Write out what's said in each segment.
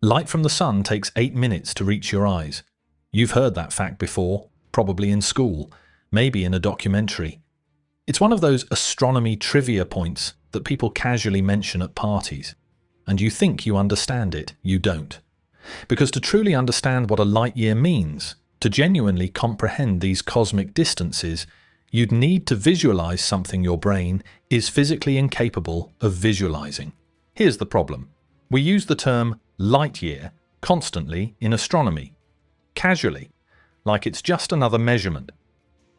Light from the sun takes 8 minutes to reach your eyes. You've heard that fact before, probably in school, maybe in a documentary. It's one of those astronomy trivia points that people casually mention at parties. And you think you understand it, you don't. Because to truly understand what a light year means, to genuinely comprehend these cosmic distances, you'd need to visualize something your brain is physically incapable of visualizing. Here's the problem. We use the term light year constantly in astronomy, casually, like it's just another measurement.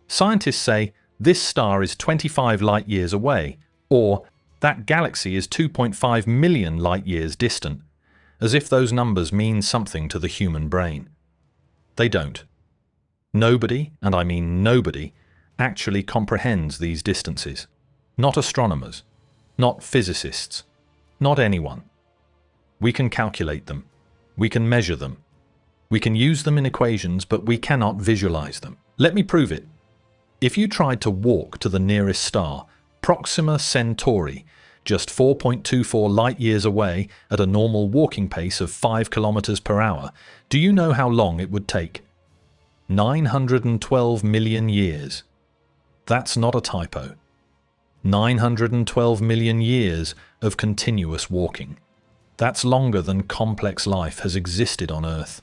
Scientists say this star is 25 light years away, or that galaxy is 2.5 million light years distant, as if those numbers mean something to the human brain. They don't. Nobody, and I mean nobody, actually comprehends these distances. Not astronomers, not physicists, not anyone. We can calculate them. We can measure them. We can use them in equations, but we cannot visualize them. Let me prove it. If you tried to walk to the nearest star, Proxima Centauri, just 4.24 light years away at a normal walking pace of 5 kilometers per hour, do you know how long it would take? 912 million years. That's not a typo. 912 million years of continuous walking. That's longer than complex life has existed on Earth.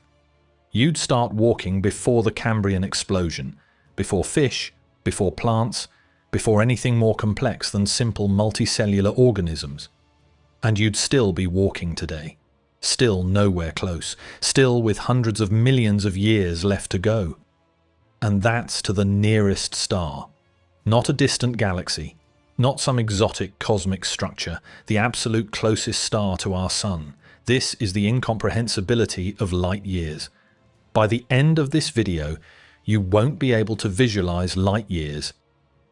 You'd start walking before the Cambrian explosion, before fish, before plants, before anything more complex than simple multicellular organisms. And you'd still be walking today. Still nowhere close. Still with hundreds of millions of years left to go. And that's to the nearest star. Not a distant galaxy. Not some exotic cosmic structure, the absolute closest star to our sun. This is the incomprehensibility of light years. By the end of this video, you won't be able to visualize light years.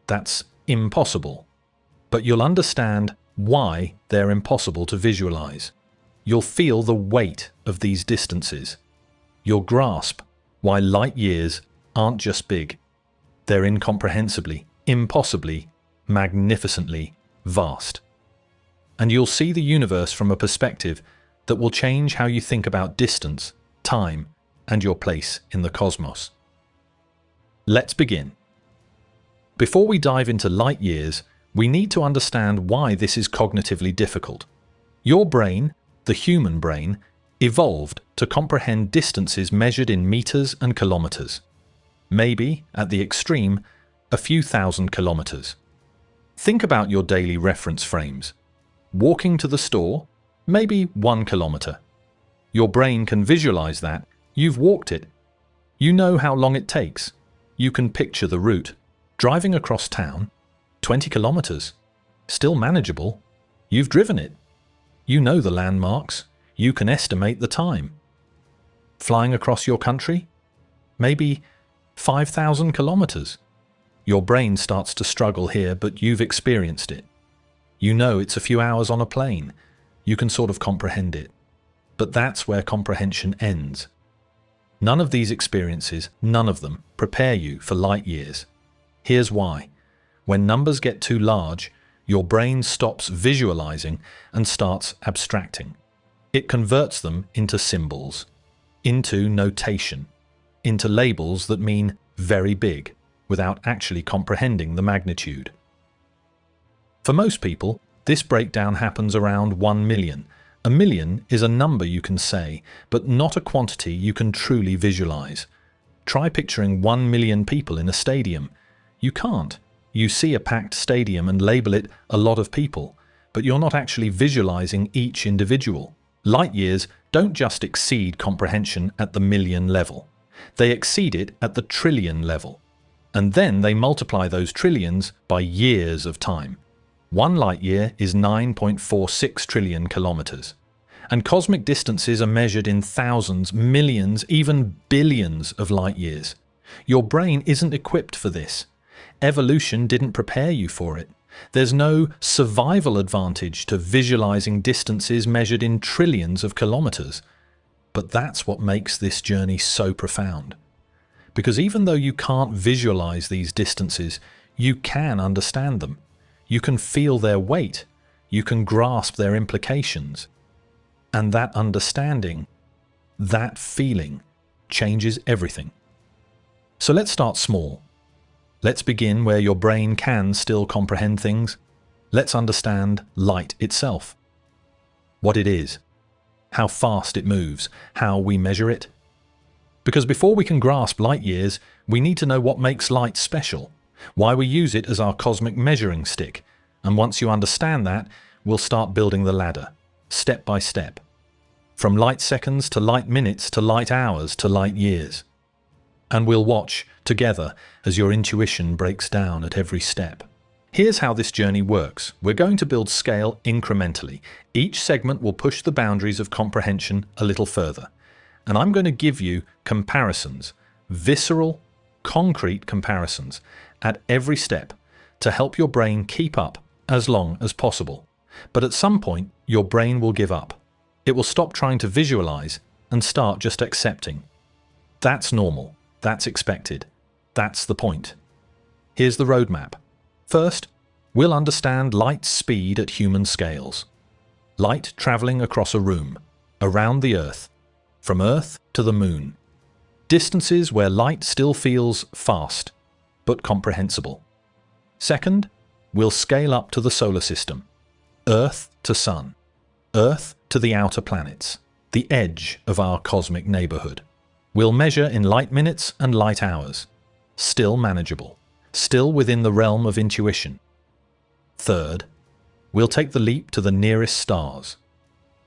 That's impossible. But you'll understand why they're impossible to visualize. You'll feel the weight of these distances. You'll grasp why light years aren't just big. They're incomprehensibly, impossibly, magnificently vast. And you'll see the universe from a perspective that will change how you think about distance, time, and your place in the cosmos. Let's begin. Before we dive into light years, we need to understand why this is cognitively difficult. Your brain, the human brain, evolved to comprehend distances measured in meters and kilometers. Maybe, at the extreme, a few thousand kilometers. Think about your daily reference frames. Walking to the store, maybe 1 kilometer. Your brain can visualize that. You've walked it. You know how long it takes. You can picture the route. Driving across town, 20 kilometers. Still manageable. You've driven it. You know the landmarks. You can estimate the time. Flying across your country? Maybe 5,000 kilometers. Your brain starts to struggle here, but you've experienced it. You know it's a few hours on a plane. You can sort of comprehend it. But that's where comprehension ends. None of these experiences, none of them, prepare you for light years. Here's why. When numbers get too large, your brain stops visualizing and starts abstracting. It converts them into symbols, into notation, into labels that mean very big, without actually comprehending the magnitude. For most people, this breakdown happens around 1 million. A million is a number you can say, but not a quantity you can truly visualize. Try picturing 1 million people in a stadium. You can't. You see a packed stadium and label it a lot of people, but you're not actually visualizing each individual. Light years don't just exceed comprehension at the million level. They exceed it at the trillion level. And then they multiply those trillions by years of time. 1 light year is 9.46 trillion kilometers. And cosmic distances are measured in thousands, millions, even billions of light years. Your brain isn't equipped for this. Evolution didn't prepare you for it. There's no survival advantage to visualizing distances measured in trillions of kilometers. But that's what makes this journey so profound. Because even though you can't visualize these distances, you can understand them. You can feel their weight. You can grasp their implications. And that understanding That feeling changes everything. So let's start small. Let's begin where your brain can still comprehend things. Let's understand light itself. What it is, how fast it moves, how we measure it. Because before we can grasp light years, we need to know what makes light special, why we use it as our cosmic measuring stick. And once you understand that, we'll start building the ladder, step by step. From light seconds to light minutes to light hours to light years. And we'll watch together as your intuition breaks down at every step. Here's how this journey works. We're going to build scale incrementally. Each segment will push the boundaries of comprehension a little further. And I'm going to give you comparisons, visceral, concrete comparisons at every step to help your brain keep up as long as possible. But at some point, your brain will give up. It will stop trying to visualize and start just accepting. That's normal. That's expected. That's the point. Here's the roadmap. First, we'll understand light's speed at human scales. Light traveling across a room, around the Earth, from Earth to the Moon. Distances where light still feels fast, but comprehensible. Second, we'll scale up to the solar system. Earth to Sun. Earth to the outer planets, the edge of our cosmic neighborhood. We'll measure in light minutes and light hours. Still manageable. Still within the realm of intuition. Third, we'll take the leap to the nearest stars.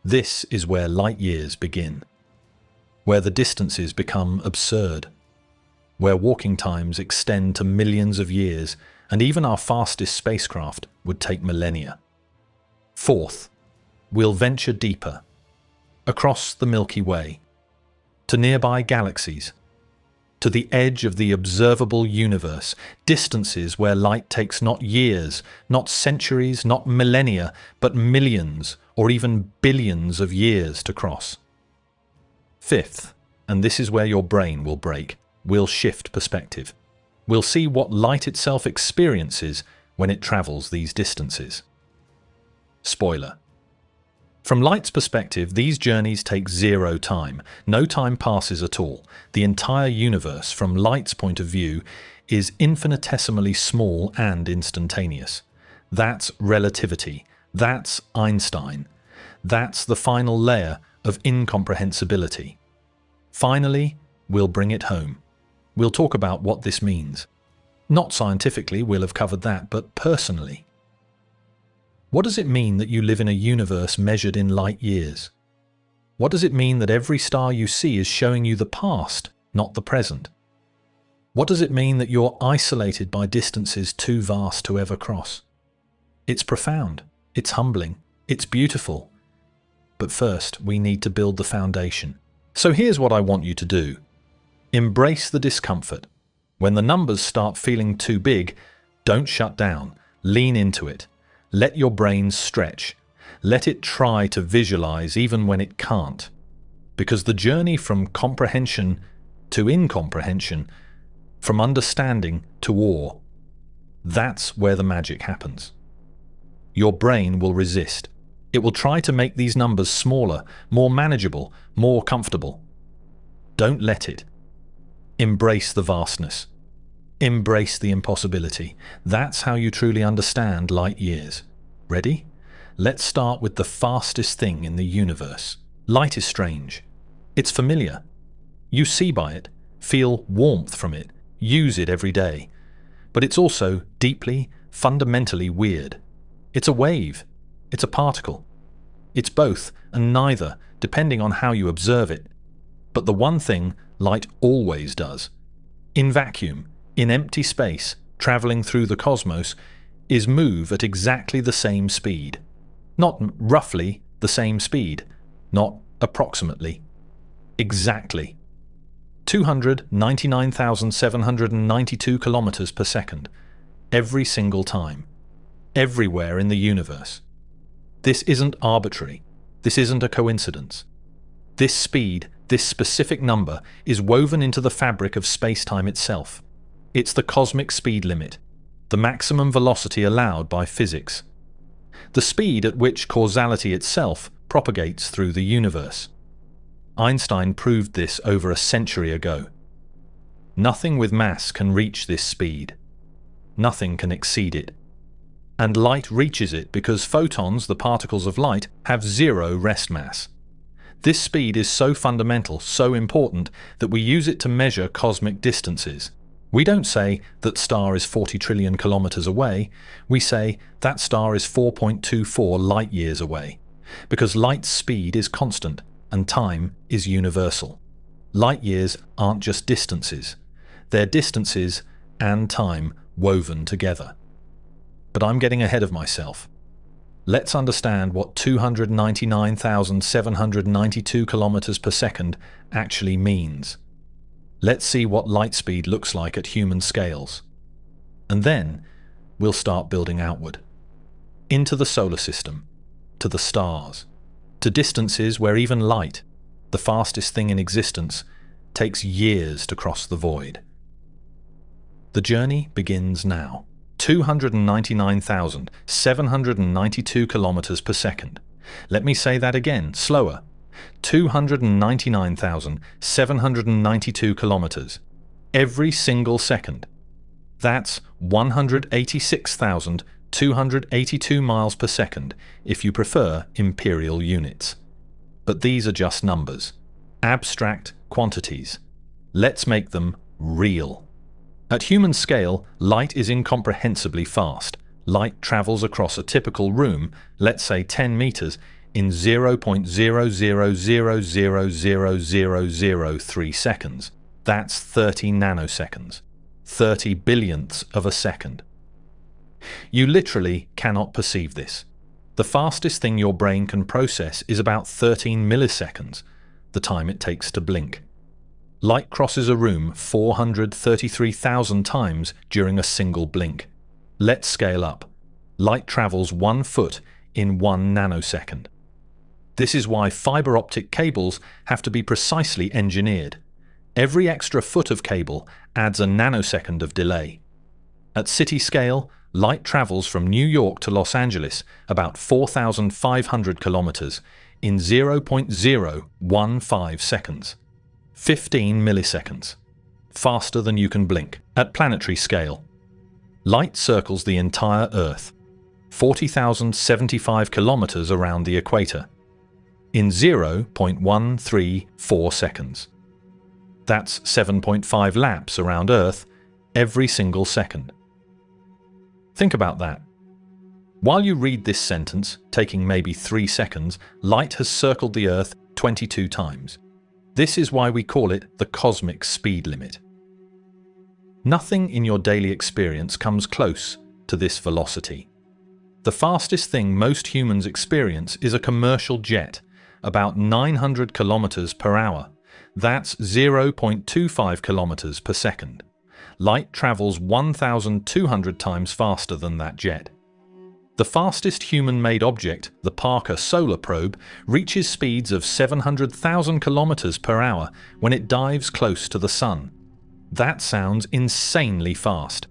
This is where light years begin. Where the distances become absurd. Where walking times extend to millions of years, and even our fastest spacecraft would take millennia. Fourth, we'll venture deeper. Across the Milky Way. To nearby galaxies. To the edge of the observable universe, distances where light takes not years, not centuries, not millennia, but millions or even billions of years to cross. Fifth, and this is where your brain will break, we'll shift perspective. We'll see what light itself experiences when it travels these distances. Spoiler. From light's perspective, these journeys take zero time. No time passes at all. The entire universe, from light's point of view, is infinitesimally small and instantaneous. That's relativity. That's Einstein. That's the final layer of incomprehensibility. Finally, we'll bring it home. We'll talk about what this means. Not scientifically, we'll have covered that, but personally. What does it mean that you live in a universe measured in light years? What does it mean that every star you see is showing you the past, not the present? What does it mean that you're isolated by distances too vast to ever cross? It's profound, it's humbling, it's beautiful. But first, we need to build the foundation. So here's what I want you to do. Embrace the discomfort. When the numbers start feeling too big, don't shut down. Lean into it. Let your brain stretch. Let it try to visualize even when it can't. Because the journey from comprehension to incomprehension, from understanding to awe, that's where the magic happens. Your brain will resist. It will try to make these numbers smaller, more manageable, more comfortable. Don't let it. Embrace the vastness. Embrace the impossibility. That's how you truly understand light years. Ready? Let's start with the fastest thing in the universe. Light is strange. It's familiar. You see by it, feel warmth from it, use it every day. But it's also deeply, fundamentally weird. It's a wave. It's a particle. It's both and neither, depending on how you observe it. But the one thing light always does, in vacuum, in empty space, traveling through the cosmos, is move at exactly the same speed. Not roughly the same speed, not approximately. Exactly. 299,792 kilometers per second. Every single time. Everywhere in the universe. This isn't arbitrary. This isn't a coincidence. This speed, this specific number, is woven into the fabric of space-time itself. It's the cosmic speed limit, the maximum velocity allowed by physics. The speed at which causality itself propagates through the universe. Einstein proved this over a century ago. Nothing with mass can reach this speed. Nothing can exceed it. And light reaches it because photons, the particles of light, have zero rest mass. This speed is so fundamental, so important, that we use it to measure cosmic distances. We don't say that star is 40 trillion kilometers away. We say that star is 4.24 light years away. Because light's speed is constant and time is universal. Light years aren't just distances. They're distances and time woven together. But I'm getting ahead of myself. Let's understand what 299,792 kilometers per second actually means. Let's see what light speed looks like at human scales. And then we'll start building outward. Into the solar system, to the stars, to distances where even light, the fastest thing in existence, takes years to cross the void. The journey begins now. 299,792 kilometers per second. Let me say that again, slower. 299,792 kilometers. Every single second. That's 186,282 miles per second, if you prefer imperial units. But these are just numbers. Abstract quantities. Let's make them real. At human scale, light is incomprehensibly fast. Light travels across a typical room, let's say 10 meters, in 0.000000003 seconds. That's 30 nanoseconds. 30 billionths of a second. You literally cannot perceive this. The fastest thing your brain can process is about 13 milliseconds, the time it takes to blink. Light crosses a room 433,000 times during a single blink. Let's scale up. Light travels 1 foot in 1 nanosecond. This is why fiber optic cables have to be precisely engineered. Every extra foot of cable adds a nanosecond of delay. At city scale, light travels from New York to Los Angeles about 4,500 kilometers in 0.015 seconds. 15 milliseconds. Faster than you can blink. At planetary scale, light circles the entire Earth, 40,075 kilometers around the equator, in 0.134 seconds. That's 7.5 laps around Earth every single second. Think about that. While you read this sentence, taking maybe 3 seconds, light has circled the Earth 22 times. This is why we call it the cosmic speed limit. Nothing in your daily experience comes close to this velocity. The fastest thing most humans experience is a commercial jet, about 900 kilometers per hour. That's 0.25 kilometers per second. Light travels 1,200 times faster than that jet. The fastest human-made object, the Parker Solar Probe, reaches speeds of 700,000 kilometers per hour when it dives close to the Sun. That sounds insanely fast,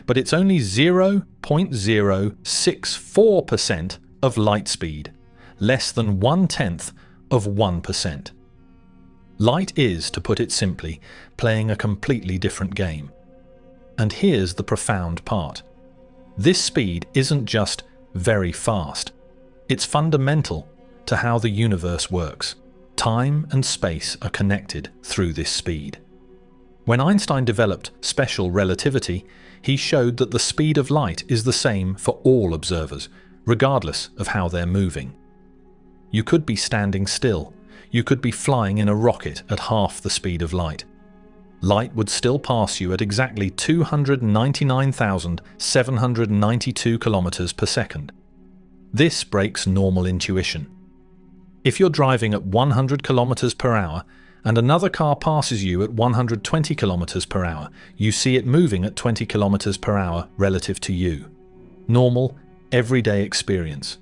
but it's only 0.064% of light speed, less than 1/10 of 1%. Light is, to put it simply, playing a completely different game. And here's the profound part. This speed isn't just very fast. It's fundamental to how the universe works. Time and space are connected through this speed. When Einstein developed special relativity, he showed that the speed of light is the same for all observers, regardless of how they're moving. You could be standing still. You could be flying in a rocket at half the speed of light. Light would still pass you at exactly 299,792 kilometers per second. This breaks normal intuition. If you're driving at 100 kilometers per hour and another car passes you at 120 kilometers per hour, you see it moving at 20 kilometers per hour relative to you. Normal, everyday experience.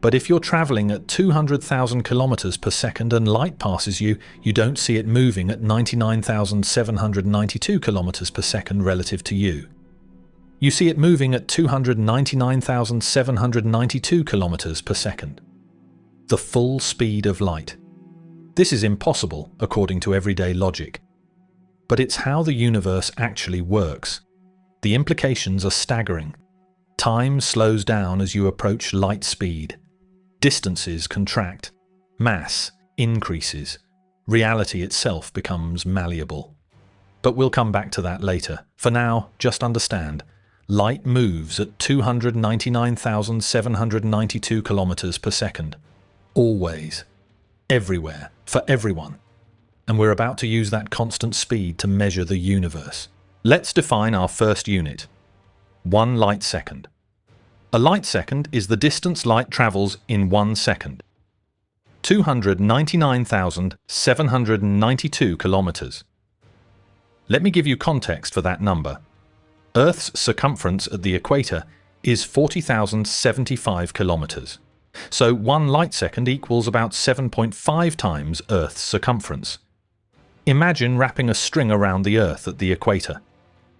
But if you're traveling at 200,000 kilometers per second and light passes you, you don't see it moving at 99,792 kilometers per second relative to you. You see it moving at 299,792 kilometers per second. The full speed of light. This is impossible according to everyday logic. But it's how the universe actually works. The implications are staggering. Time slows down as you approach light speed. Distances contract. Mass increases. Reality itself becomes malleable. But we'll come back to that later. For now, just understand. Light moves at 299,792 kilometers per second. Always. Everywhere. For everyone. And we're about to use that constant speed to measure the universe. Let's define our first unit. 1 light second. A light second is the distance light travels in 1 second. 299,792 kilometers. Let me give you context for that number. Earth's circumference at the equator is 40,075 kilometers. So 1 light second equals about 7.5 times Earth's circumference. Imagine wrapping a string around the Earth at the equator,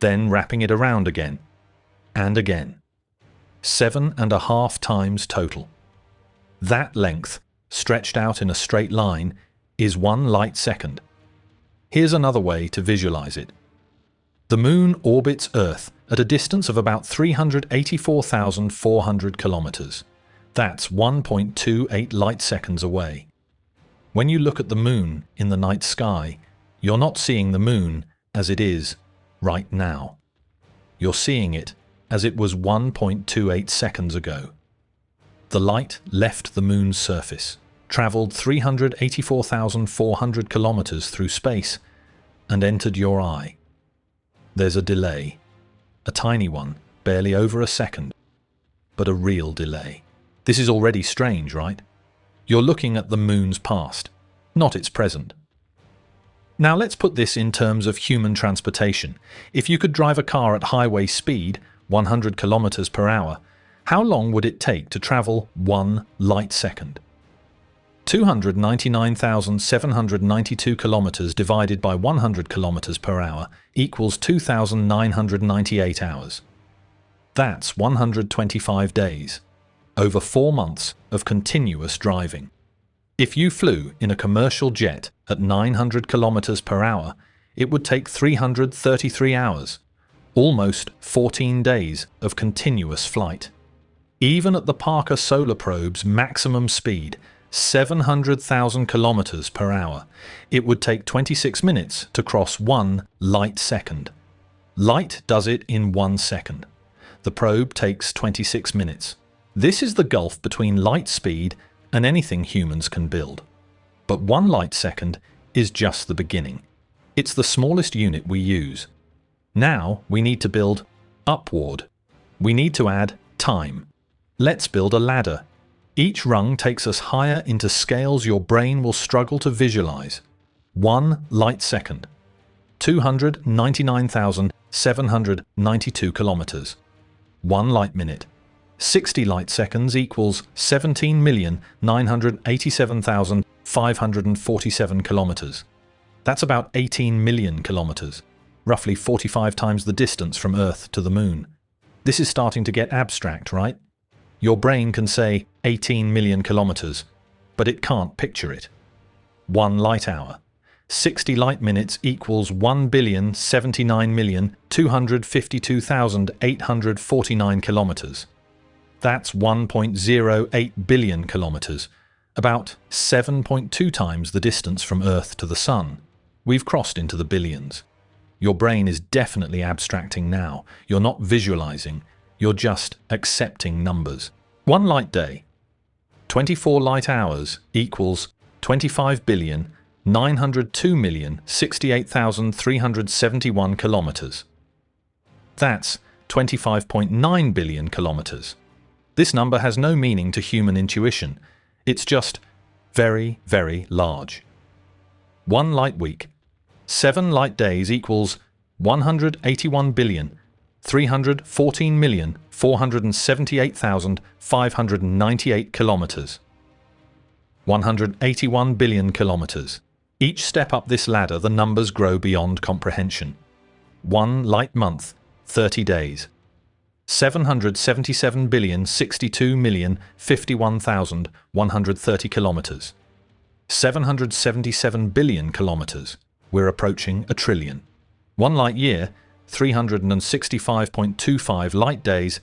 then wrapping it around again, and again. 7.5 times total. That length, stretched out in a straight line, is 1 light second. Here's another way to visualize it. The Moon orbits Earth at a distance of about 384,400 kilometers. That's 1.28 light seconds away. When you look at the Moon in the night sky, you're not seeing the Moon as it is right now. You're seeing it as it was 1.28 seconds ago. The light left the Moon's surface, traveled 384,400 kilometers through space, and entered your eye. There's a delay, a tiny one, barely over a second, but a real delay. This is already strange, right? You're looking at the Moon's past, not its present. Now let's put this in terms of human transportation. If you could drive a car at highway speed, 100 kilometers per hour, how long would it take to travel 1 light second? 299,792 kilometers divided by 100 kilometers per hour equals 2,998 hours. That's 125 days, over 4 months of continuous driving. If you flew in a commercial jet at 900 kilometers per hour, it would take 333 hours, almost 14 days of continuous flight. Even at the Parker Solar Probe's maximum speed, 700,000 kilometers per hour, it would take 26 minutes to cross 1 light second. Light does it in 1 second. The probe takes 26 minutes. This is the gulf between light speed and anything humans can build. But 1 light second is just the beginning. It's the smallest unit we use. Now we need to build upward. We need to add time. Let's build a ladder. Each rung takes us higher into scales your brain will struggle to visualize. 1 light second. 299,792 kilometers. 1 light minute. 60 light seconds equals 17,987,547 kilometers. That's about 18 million kilometers, roughly 45 times the distance from Earth to the Moon. This is starting to get abstract, right? Your brain can say 18 million kilometers, but it can't picture it. 1 light hour. 60 light minutes equals 1,079,252,849 kilometers. That's 1.08 billion kilometers, about 7.2 times the distance from Earth to the Sun. We've crossed into the billions. Your brain is definitely abstracting now. You're not visualizing. You're just accepting numbers. 1 light day. 24 light hours equals 25,902,068,371 kilometers. That's 25.9 billion kilometers. This number has no meaning to human intuition. It's just very, very large. 1 light week. 7 light days equals 181,314,478,598 kilometers. 181 billion kilometers. Each step up this ladder, the numbers grow beyond comprehension. 1 light month, 30 days. 777,062,051,130 kilometers. 777 billion kilometers. We're approaching a trillion. 1 light year, 365.25 light days,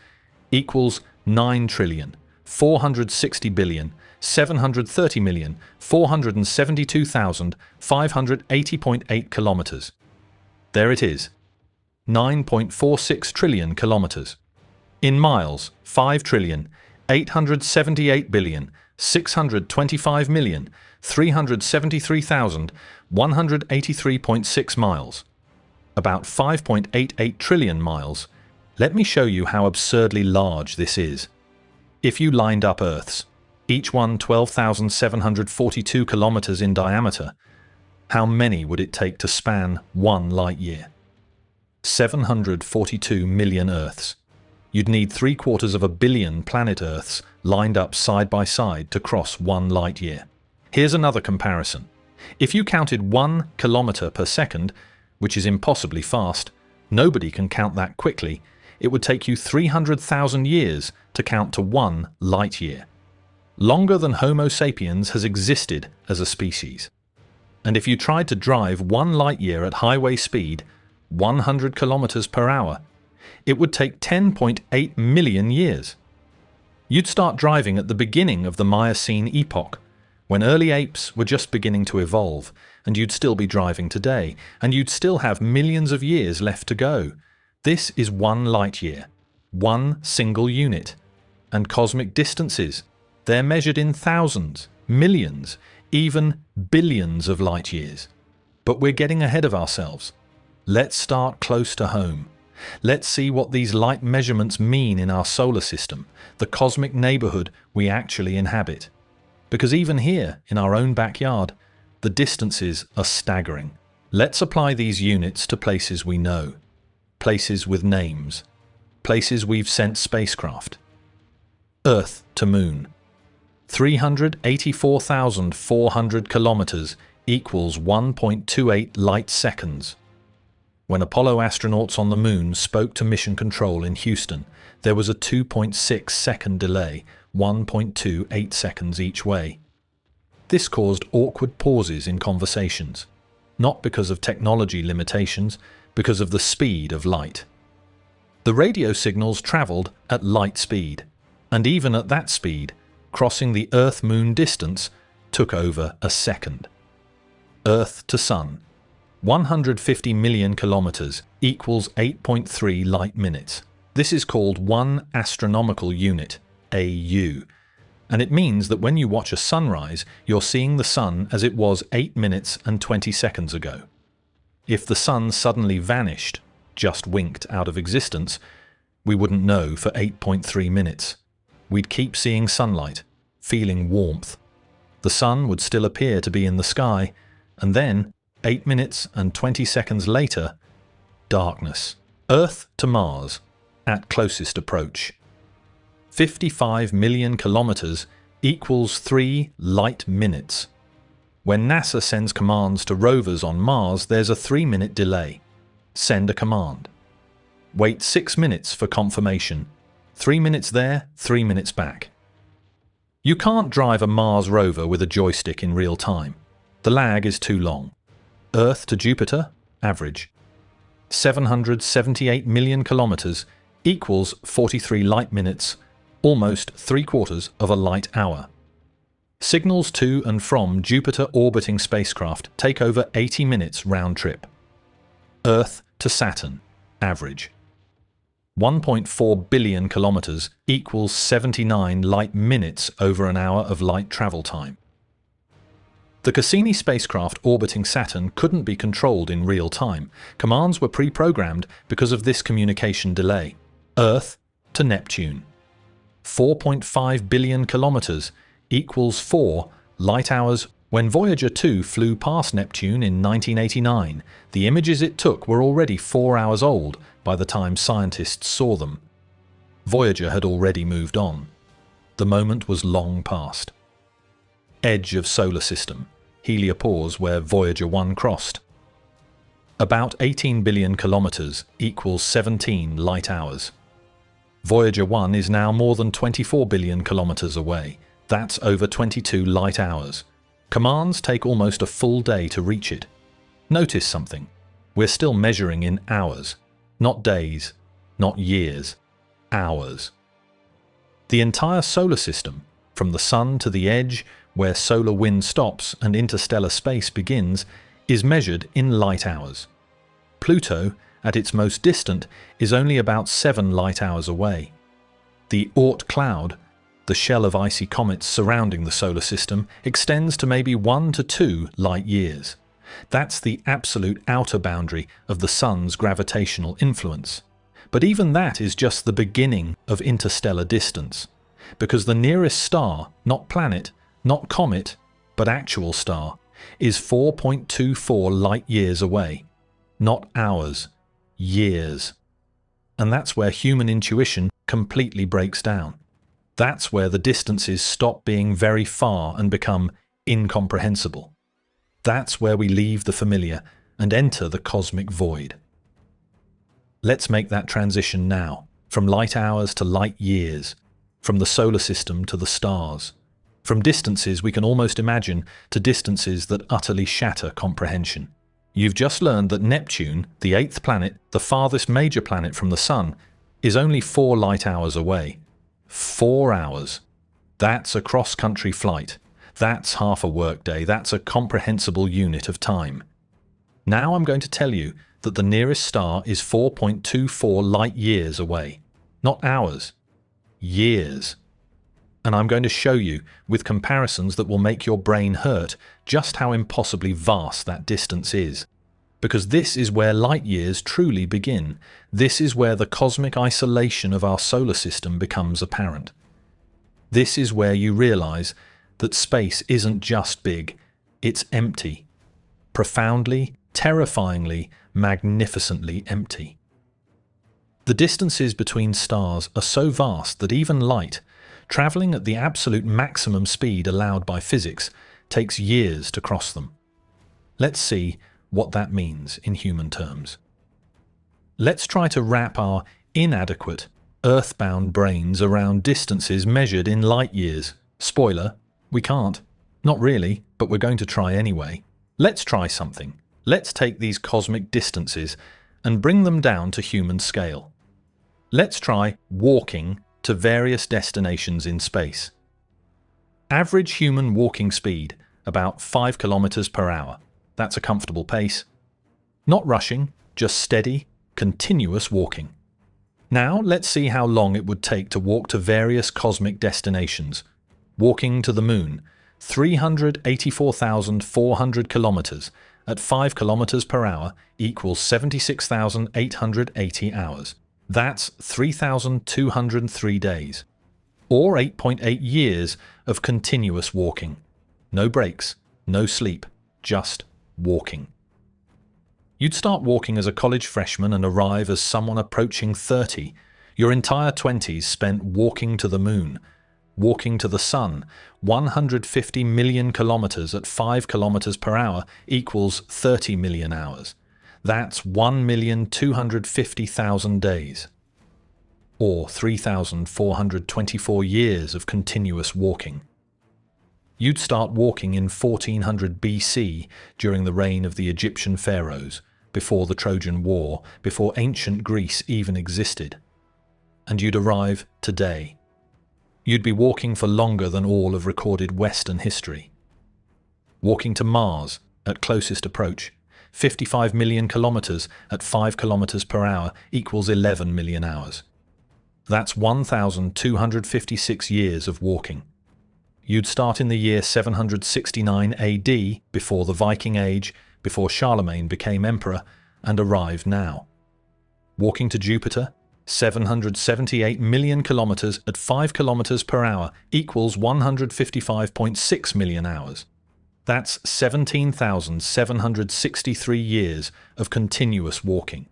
equals 9 trillion, 460 billion, 730 million, 472,580.8 kilometers. There it is, 9.46 trillion kilometers. In miles, 5 trillion, 878 billion, 625 million, 373,183.6 miles. About 5.88 trillion miles. Let me show you how absurdly large this is. If you lined up Earths, each one 12,742 kilometers in diameter, how many would it take to span 1 light year? 742 million Earths. You'd need 750 million planet Earths lined up side by side to cross 1 light year. Here's another comparison. If you counted 1 kilometer per second, which is impossibly fast, nobody can count that quickly, it would take you 300,000 years to count to 1 light year. Longer than Homo sapiens has existed as a species. And if you tried to drive 1 light year at highway speed, 100 kilometers per hour, it would take 10.8 million years. You'd start driving at the beginning of the Miocene epoch, when early apes were just beginning to evolve, and you'd still be driving today, and you'd still have millions of years left to go. This is 1 light year, 1 single unit. And cosmic distances, they're measured in thousands, millions, even billions of light years. But we're getting ahead of ourselves. Let's start close to home. Let's see what these light measurements mean in our solar system, the cosmic neighborhood we actually inhabit. Because even here, in our own backyard, the distances are staggering. Let's apply these units to places we know, places with names, places we've sent spacecraft. Earth to Moon. 384,400 kilometers equals 1.28 light seconds. When Apollo astronauts on the Moon spoke to Mission Control in Houston, there was a 2.6 second delay, 1.28 seconds each way. This caused awkward pauses in conversations, not because of technology limitations, because of the speed of light. The radio signals traveled at light speed, and even at that speed, crossing the Earth-Moon distance took over a second. Earth to Sun. 150 million kilometers equals 8.3 light minutes. This is called 1 astronomical unit, AU, and it means that when you watch a sunrise, you're seeing the sun as it was 8 minutes and 20 seconds ago. If the sun suddenly vanished, just winked out of existence, we wouldn't know for 8.3 minutes. We'd keep seeing sunlight, feeling warmth. The sun would still appear to be in the sky, and then 8 minutes and 20 seconds later, darkness. Earth to Mars, at closest approach. 55 million kilometers equals 3 light minutes. When NASA sends commands to rovers on Mars, there's a 3-minute delay. Send a command. Wait 6 minutes for confirmation. 3 minutes there, 3 minutes back. You can't drive a Mars rover with a joystick in real time. The lag is too long. Earth to Jupiter, average. 778 million kilometers equals 43 light minutes, almost 3/4 of a light hour. Signals to and from Jupiter orbiting spacecraft take over 80 minutes round trip. Earth to Saturn, average. 1.4 billion kilometers equals 79 light minutes over an hour of light travel time. The Cassini spacecraft orbiting Saturn couldn't be controlled in real time. Commands were pre-programmed because of this communication delay. Earth to Neptune. 4.5 billion kilometers equals 4 light hours. When Voyager 2 flew past Neptune in 1989, the images it took were already 4 hours old by the time scientists saw them. Voyager had already moved on. The moment was long past. Edge of solar system, heliopause where Voyager 1 crossed. About 18 billion kilometers equals 17 light hours. Voyager 1 is now more than 24 billion kilometers away. That's over 22 light hours. Commands take almost a full day to reach it. Notice something. We're still measuring in hours, not days, not years, hours. The entire solar system, from the sun to the edge where solar wind stops and interstellar space begins, is measured in light hours. Pluto, at its most distant, is only about 7 light hours away. The Oort cloud, the shell of icy comets surrounding the solar system, extends to maybe 1 to 2 light years. That's the absolute outer boundary of the sun's gravitational influence. But even that is just the beginning of interstellar distance, because the nearest star, not planet, not comet, but actual star, is 4.24 light years away. Not hours, years. And that's where human intuition completely breaks down. That's where the distances stop being very far and become incomprehensible. That's where we leave the familiar and enter the cosmic void. Let's make that transition now, from light hours to light years, from the solar system to the stars, from distances we can almost imagine to distances that utterly shatter comprehension. You've just learned that Neptune, the 8th planet, the farthest major planet from the Sun, is only 4 light hours away. 4 hours. That's a cross-country flight. That's half a workday. That's a comprehensible unit of time. Now I'm going to tell you that the nearest star is 4.24 light years away. Not hours. Years. And I'm going to show you, with comparisons that will make your brain hurt, just how impossibly vast that distance is. Because this is where light years truly begin. This is where the cosmic isolation of our solar system becomes apparent. This is where you realize that space isn't just big, it's empty. Profoundly, terrifyingly, magnificently empty. The distances between stars are so vast that even light, traveling at the absolute maximum speed allowed by physics, takes years to cross them. Let's see what that means in human terms. Let's try to wrap our inadequate, earthbound brains around distances measured in light years. Spoiler, we can't. Not really, but we're going to try anyway. Let's try something. Let's take these cosmic distances and bring them down to human scale. Let's try walking to various destinations in space. Average human walking speed, about 5 kilometers per hour. That's a comfortable pace. Not rushing, just steady, continuous walking. Now let's see how long it would take to walk to various cosmic destinations. Walking to the moon, 384,400 kilometers at 5 kilometers per hour equals 76,880 hours. That's 3,203 days. Or 8.8 years of continuous walking. No breaks, no sleep, just walking. You'd start walking as a college freshman and arrive as someone approaching 30. Your entire 20s spent walking to the moon, walking to the sun. 150 million kilometers at 5 kilometers per hour equals 30 million hours. That's 1,250,000 days. Or 3,424 years of continuous walking. You'd start walking in 1400 BC during the reign of the Egyptian pharaohs, before the Trojan War, before ancient Greece even existed. And you'd arrive today. You'd be walking for longer than all of recorded Western history. Walking to Mars, at closest approach, 55 million kilometers at 5 kilometers per hour equals 11 million hours. That's 1,256 years of walking. You'd start in the year 769 AD, before the Viking Age, before Charlemagne became emperor, and arrive now. Walking to Jupiter, 778 million kilometers at 5 kilometers per hour equals 155.6 million hours. That's 17,763 years of continuous walking.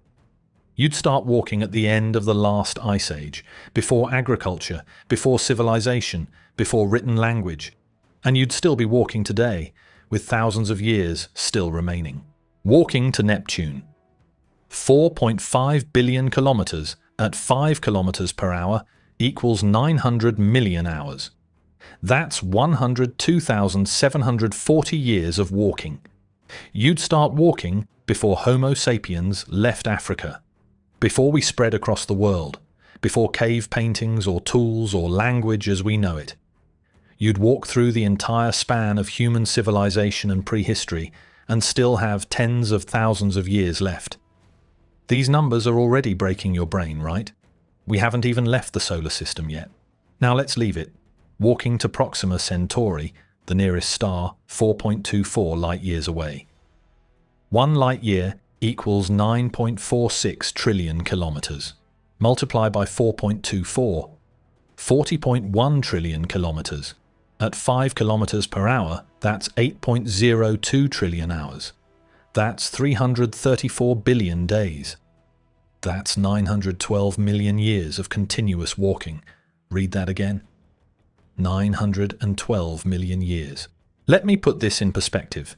You'd start walking at the end of the last ice age, before agriculture, before civilization, before written language. And you'd still be walking today, with thousands of years still remaining. Walking to Neptune. 4.5 billion kilometers at 5 kilometers per hour equals 900 million hours. That's 102,740 years of walking. You'd start walking before Homo sapiens left Africa, before we spread across the world, before cave paintings or tools or language as we know it. You'd walk through the entire span of human civilization and prehistory and still have tens of thousands of years left. These numbers are already breaking your brain, right? We haven't even left the solar system yet. Now let's leave it. Walking to Proxima Centauri, the nearest star, 4.24 light-years away. 1 light-year equals 9.46 trillion kilometers. Multiply by 4.24, 40.1 trillion kilometers. At 5 kilometers per hour, that's 8.02 trillion hours. That's 334 billion days. That's 912 million years of continuous walking. Read that again. 912 million years. Let me put this in perspective.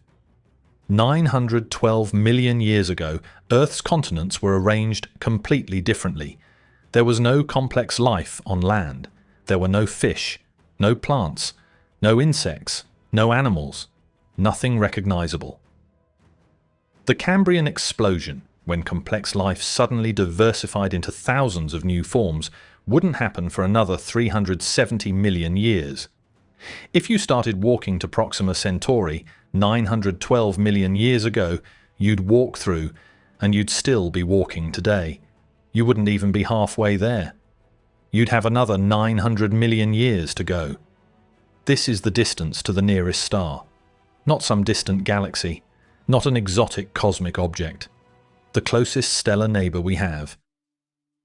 912 million years ago, Earth's continents were arranged completely differently. There was no complex life on land. There were no fish, no plants, no insects, no animals, nothing recognizable. The Cambrian explosion, when complex life suddenly diversified into thousands of new forms, wouldn't happen for another 370 million years. If you started walking to Proxima Centauri 912 million years ago, you'd walk through, and you'd still be walking today. You wouldn't even be halfway there. You'd have another 900 million years to go. This is the distance to the nearest star. Not some distant galaxy, not an exotic cosmic object. The closest stellar neighbor we have.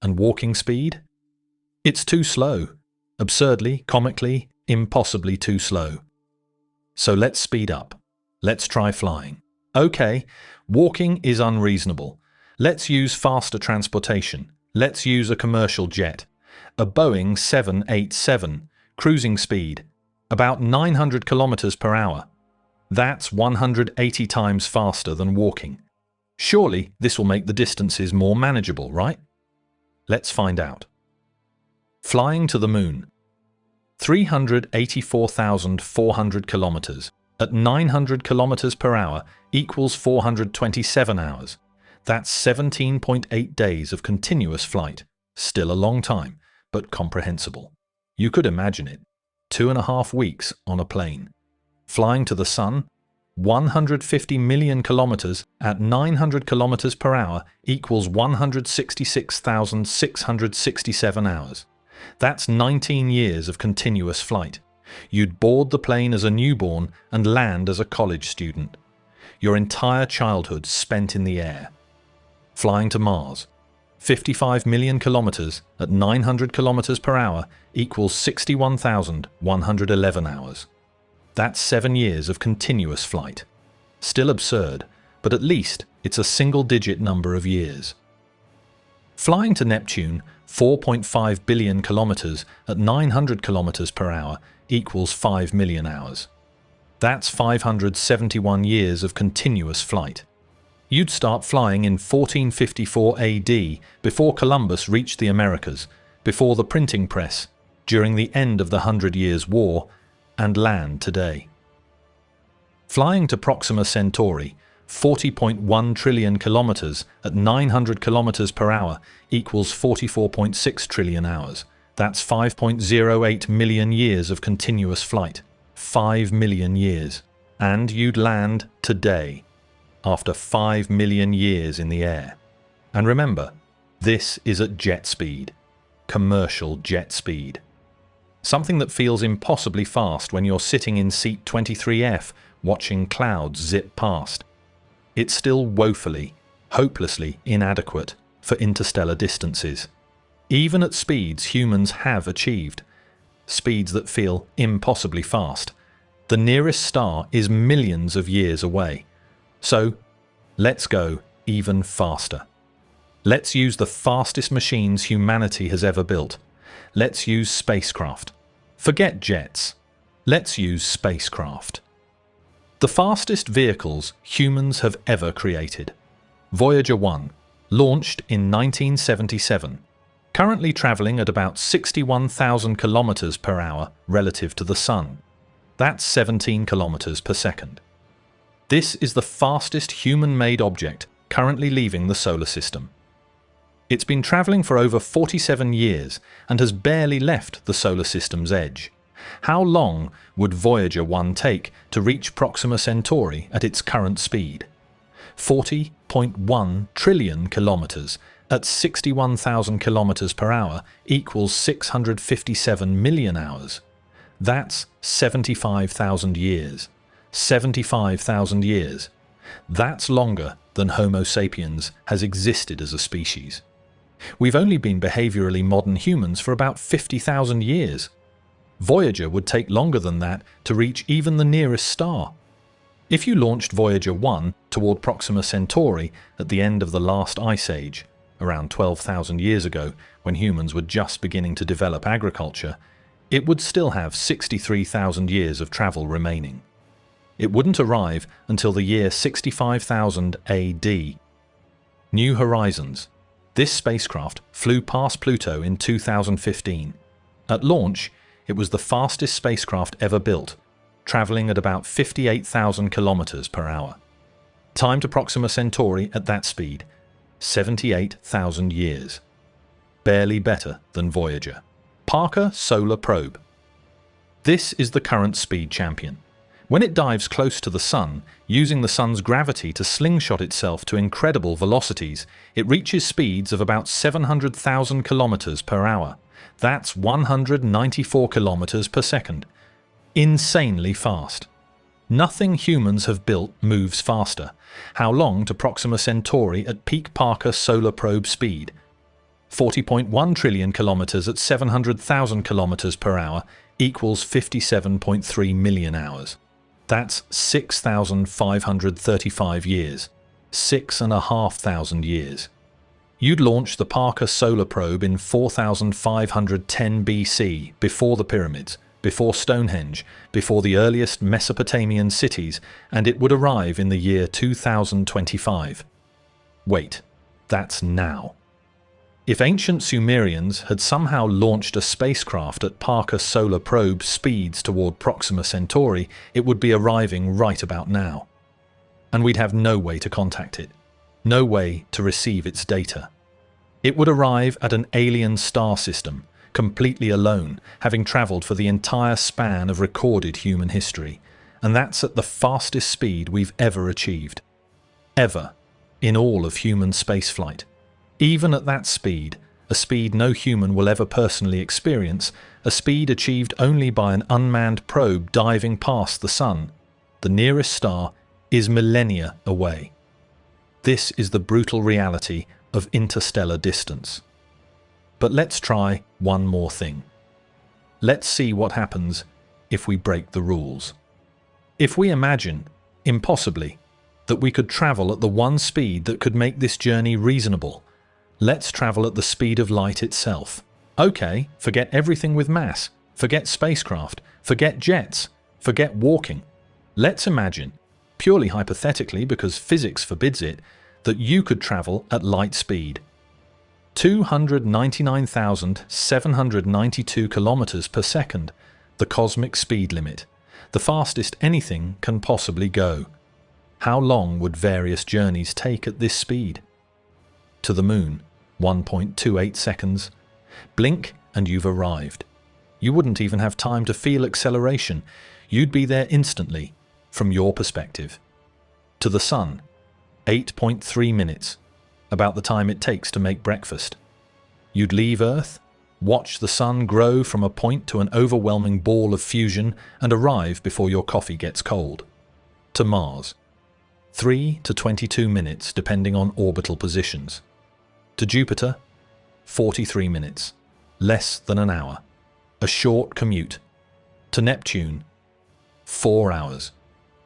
And walking speed? It's too slow. Absurdly, comically, impossibly too slow. So let's speed up. Let's try flying. Okay, walking is unreasonable. Let's use faster transportation. Let's use a commercial jet. A Boeing 787, cruising speed, about 900 kilometers per hour. That's 180 times faster than walking. Surely this will make the distances more manageable, right? Let's find out. Flying to the moon. 384,400 kilometers at 900 kilometers per hour equals 427 hours. That's 17.8 days of continuous flight. Still a long time, but comprehensible. You could imagine it. 2.5 weeks on a plane. Flying to the sun, 150 million kilometers at 900 kilometers per hour equals 166,667 hours. That's 19 years of continuous flight. You'd board the plane as a newborn and land as a college student. Your entire childhood spent in the air. Flying to Mars. 55 million kilometers at 900 kilometers per hour equals 61,111 hours. That's 7 years of continuous flight. Still absurd, but at least it's a single-digit number of years. Flying to Neptune, 4.5 billion kilometers at 900 kilometers per hour equals 5 million hours. That's 571 years of continuous flight. You'd start flying in 1454 AD, before Columbus reached the Americas, before the printing press, during the end of the 100 Years' War, and land today. Flying to Proxima Centauri, 40.1 trillion kilometers at 900 kilometers per hour equals 44.6 trillion hours. That's 5.08 million years of continuous flight. 5 million years. And you'd land today, after 5 million years in the air. And remember, this is at jet speed. Commercial jet speed. Something that feels impossibly fast when you're sitting in seat 23F watching clouds zip past. It's still woefully, hopelessly inadequate for interstellar distances. Even at speeds humans have achieved, speeds that feel impossibly fast, the nearest star is millions of years away. So, let's go even faster. Let's use the fastest machines humanity has ever built. Let's use spacecraft. Forget jets. Let's use spacecraft. The fastest vehicles humans have ever created. Voyager 1, launched in 1977. currently traveling at about 61,000 kilometers per hour relative to the Sun. That's 17 kilometers per second. This is the fastest human-made object currently leaving the solar system. It's been traveling for over 47 years and has barely left the solar system's edge. How long would Voyager 1 take to reach Proxima Centauri at its current speed? 40.1 trillion kilometers at 61,000 kilometers per hour equals 657 million hours. That's 75,000 years. 75,000 years. That's longer than Homo sapiens has existed as a species. We've only been behaviorally modern humans for about 50,000 years. Voyager would take longer than that to reach even the nearest star. If you launched Voyager 1 toward Proxima Centauri at the end of the last ice age, around 12,000 years ago, when humans were just beginning to develop agriculture, it would still have 63,000 years of travel remaining. It wouldn't arrive until the year 65,000 AD. New Horizons. This spacecraft flew past Pluto in 2015. At launch, it was the fastest spacecraft ever built, traveling at about 58,000 kilometers per hour. Time to Proxima Centauri at that speed, 78,000 years. Barely better than Voyager. Parker Solar Probe. This is the current speed champion. When it dives close to the Sun, using the Sun's gravity to slingshot itself to incredible velocities, it reaches speeds of about 700,000 kilometers per hour. That's 194 kilometers per second. Insanely fast. Nothing humans have built moves faster. How long to Proxima Centauri at peak Parker Solar Probe speed? 40.1 trillion kilometers at 700,000 kilometers per hour equals 57.3 million hours. That's 6,535 years. 6,500 years. You'd launch the Parker Solar Probe in 4,510 BC, before the pyramids, before Stonehenge, before the earliest Mesopotamian cities, and it would arrive in the year 2025. Wait, that's now. If ancient Sumerians had somehow launched a spacecraft at Parker Solar Probe speeds toward Proxima Centauri, it would be arriving right about now. And we'd have no way to contact it, no way to receive its data. It would arrive at an alien star system, completely alone, having traveled for the entire span of recorded human history. And that's at the fastest speed we've ever achieved. Ever, in all of human spaceflight. Even at that speed, a speed no human will ever personally experience, a speed achieved only by an unmanned probe diving past the Sun, the nearest star is millennia away. This is the brutal reality of interstellar distance. But let's try one more thing. Let's see what happens if we break the rules. If we imagine, impossibly, that we could travel at the one speed that could make this journey reasonable, let's travel at the speed of light itself. Okay, forget everything with mass, forget spacecraft, forget jets, forget walking. Let's imagine, purely hypothetically because physics forbids it, that you could travel at light speed. 299,792 kilometers per second, the cosmic speed limit, the fastest anything can possibly go. How long would various journeys take at this speed? To the moon, 1.28 seconds. Blink and you've arrived. You wouldn't even have time to feel acceleration. You'd be there instantly, from your perspective. To the Sun, 8.3 minutes, about the time it takes to make breakfast. You'd leave Earth, watch the Sun grow from a point to an overwhelming ball of fusion, and arrive before your coffee gets cold. To Mars, 3 to 22 minutes depending on orbital positions. To Jupiter, 43 minutes, less than an hour, a short commute. To Neptune, 4 hours,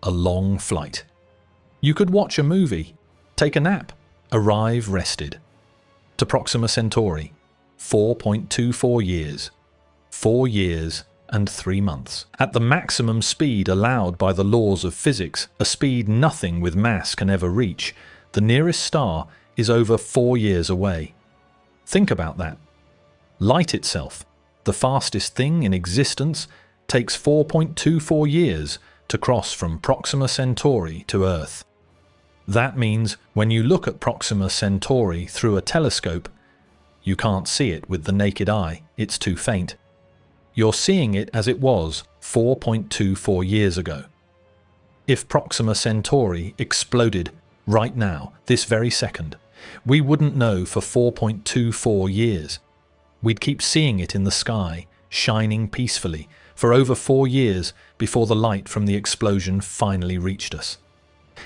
a long flight. You could watch a movie, take a nap, arrive rested. To Proxima Centauri, 4.24 years, 4 years and 3 months. At the maximum speed allowed by the laws of physics, a speed nothing with mass can ever reach, the nearest star is over 4 years away. Think about that. Light itself, the fastest thing in existence, takes 4.24 years to cross from Proxima Centauri to Earth. That means when you look at Proxima Centauri through a telescope, you can't see it with the naked eye, it's too faint. You're seeing it as it was 4.24 years ago. If Proxima Centauri exploded right now, this very second, we wouldn't know for 4.24 years. We'd keep seeing it in the sky, shining peacefully, for over 4 years before the light from the explosion finally reached us.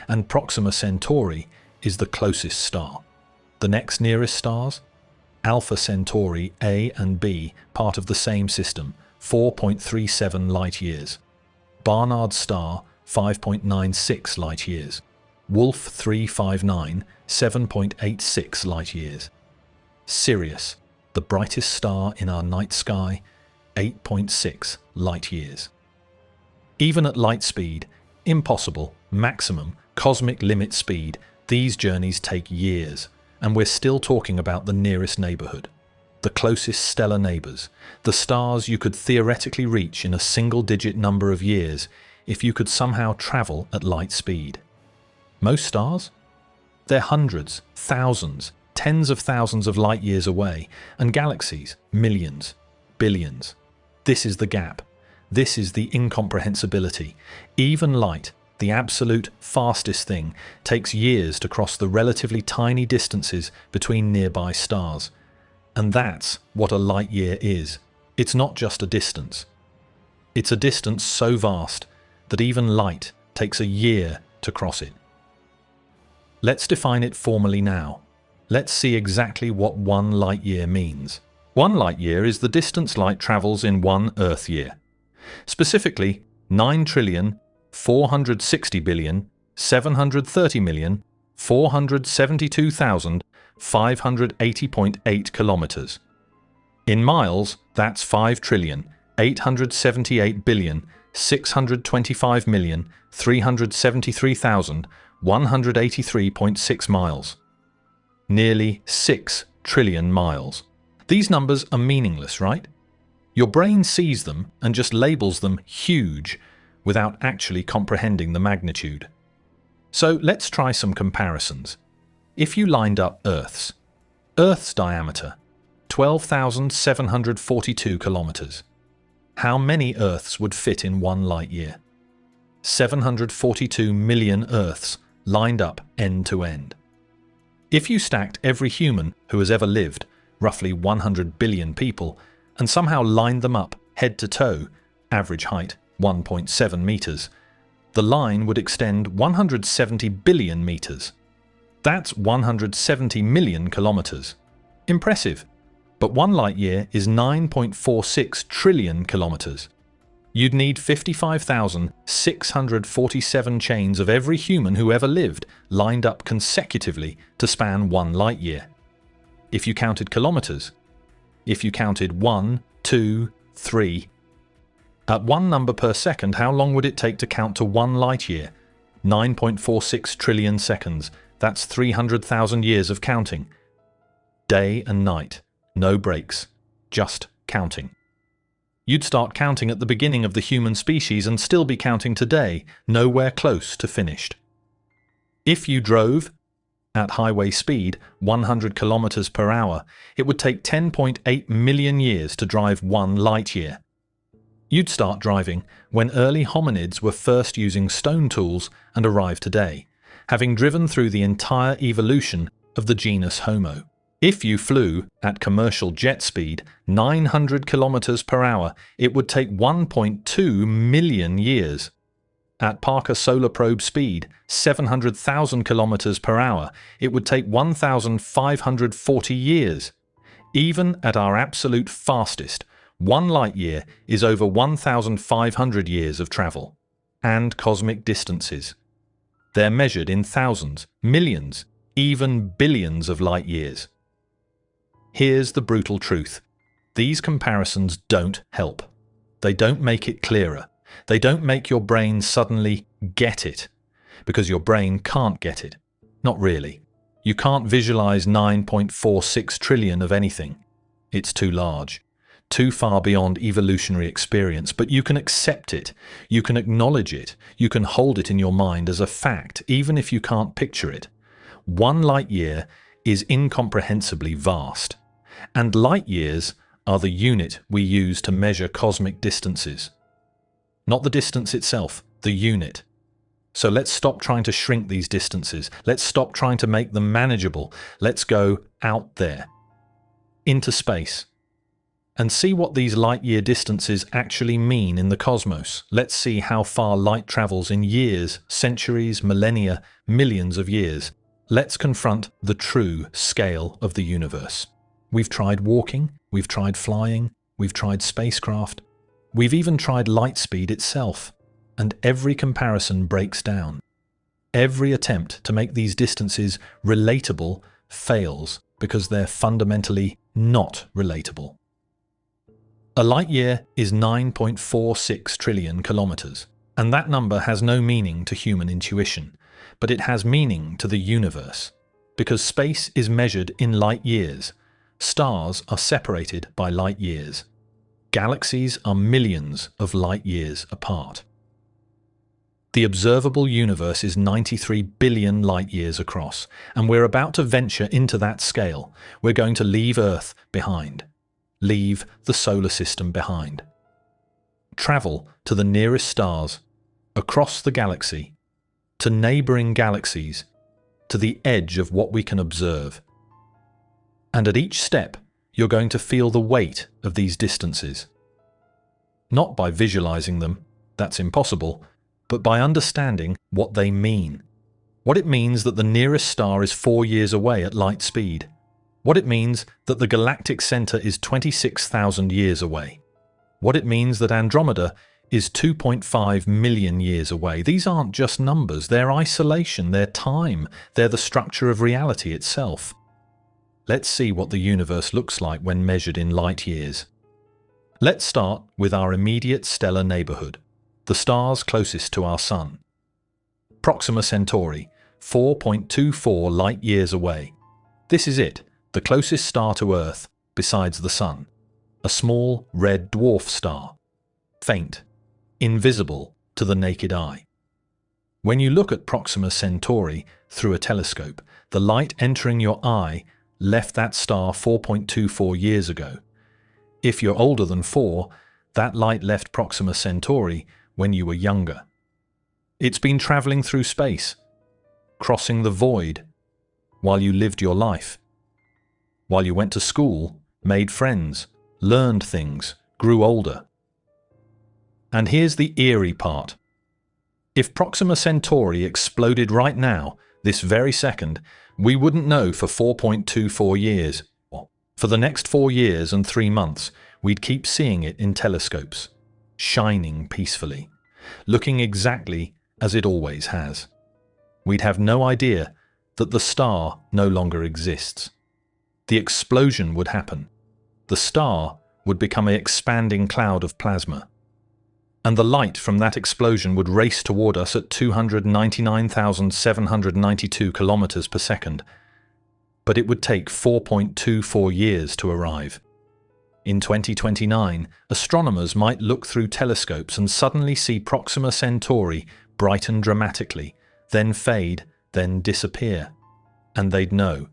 And Proxima Centauri is the closest star. The next nearest stars? Alpha Centauri A and B, part of the same system, 4.37 light-years. Barnard star, 5.96 light-years. Wolf 359, 7.86 light-years. Sirius, the brightest star in our night sky, 8.6 light-years. Even at light speed, impossible, maximum, cosmic limit speed, these journeys take years, and we're still talking about the nearest neighborhood, the closest stellar neighbors, the stars you could theoretically reach in a single-digit number of years if you could somehow travel at light speed. Most stars? They're hundreds, thousands, tens of thousands of light years away, and galaxies, millions, billions. This is the gap. This is the incomprehensibility. Even light, the absolute fastest thing, takes years to cross the relatively tiny distances between nearby stars. And that's what a light year is. It's not just a distance. It's a distance so vast that even light takes a year to cross it. Let's define it formally now. Let's see exactly what 1 light year means. 1 light year is the distance light travels in 1 Earth year. Specifically, 9,460,730,472,580.8 kilometers. In miles, that's 5,878,625,373,183.6 miles. Nearly 6 trillion miles. These numbers are meaningless, right? Your brain sees them and just labels them huge without actually comprehending the magnitude. So let's try some comparisons. If you lined up Earth's diameter, 12,742 kilometers. How many Earths would fit in 1 light year? 742 million Earths lined up end to end. If you stacked every human who has ever lived, roughly 100 billion people, and somehow lined them up head to toe, average height 1.7 meters, the line would extend 170 billion meters. That's 170 million kilometers. Impressive. But 1 light year is 9.46 trillion kilometers. You'd need 55,647 chains of every human who ever lived lined up consecutively to span 1 light year. If you counted kilometers, if you counted 1, 2, 3. At 1 number per second, how long would it take to count to 1 light year? 9.46 trillion seconds. That's 300,000 years of counting. Day and night, no breaks, just counting. You'd start counting at the beginning of the human species and still be counting today, nowhere close to finished. If you drove at highway speed, 100 kilometers per hour, it would take 10.8 million years to drive 1 light year. You'd start driving when early hominids were first using stone tools and arrived today, having driven through the entire evolution of the genus Homo. If you flew at commercial jet speed, 900 kilometers per hour, it would take 1.2 million years. At Parker Solar Probe speed, 700,000 kilometers per hour, it would take 1,540 years. Even at our absolute fastest, 1 light year is over 1,500 years of travel. And cosmic distances. They're measured in thousands, millions, even billions of light years. Here's the brutal truth. These comparisons don't help. They don't make it clearer. They don't make your brain suddenly get it, because your brain can't get it. Not really. You can't visualize 9.46 trillion of anything. It's too large, too far beyond evolutionary experience, but you can accept it, you can acknowledge it, you can hold it in your mind as a fact, even if you can't picture it. 1 light year is incomprehensibly vast, and light years are the unit we use to measure cosmic distances. Not the distance itself, the unit. So let's stop trying to shrink these distances. Let's stop trying to make them manageable. Let's go out there, into space, and see what these light-year distances actually mean in the cosmos. Let's see how far light travels in years, centuries, millennia, millions of years. Let's confront the true scale of the universe. We've tried walking, we've tried flying, we've tried spacecraft, we've even tried light speed itself, and every comparison breaks down. Every attempt to make these distances relatable fails because they're fundamentally not relatable. A light year is 9.46 trillion kilometers, and that number has no meaning to human intuition, but it has meaning to the universe, because space is measured in light years. Stars are separated by light years. Galaxies are millions of light years apart. The observable universe is 93 billion light years across, and we're about to venture into that scale. We're going to leave Earth behind. Leave the solar system behind. Travel to the nearest stars, across the galaxy, to neighboring galaxies, to the edge of what we can observe. And at each step, you're going to feel the weight of these distances. Not by visualizing them, that's impossible, but by understanding what they mean. What it means that the nearest star is 4 years away at light speed. What it means that the galactic center is 26,000 years away. What it means that Andromeda is 2.5 million years away. These aren't just numbers, they're isolation, they're time, they're the structure of reality itself. Let's see what the universe looks like when measured in light years. Let's start with our immediate stellar neighborhood, the stars closest to our Sun. Proxima Centauri, 4.24 light years away. This is it, the closest star to Earth besides the Sun. A small red dwarf star. Faint, invisible to the naked eye. When you look at Proxima Centauri through a telescope, the light entering your eye left that star 4.24 years ago. If you're older than 4, that light left Proxima Centauri when you were younger. It's been traveling through space, crossing the void, while you lived your life. While you went to school, made friends, learned things, grew older. And here's the eerie part. If Proxima Centauri exploded right now, this very second, we wouldn't know for 4.24 years. For the next 4 years and 3 months, we'd keep seeing it in telescopes, shining peacefully, looking exactly as it always has. We'd have no idea that the star no longer exists. The explosion would happen. The star would become an expanding cloud of plasma. And the light from that explosion would race toward us at 299,792 kilometers per second. But it would take 4.24 years to arrive. In 2029, astronomers might look through telescopes and suddenly see Proxima Centauri brighten dramatically, then fade, then disappear. And they'd know.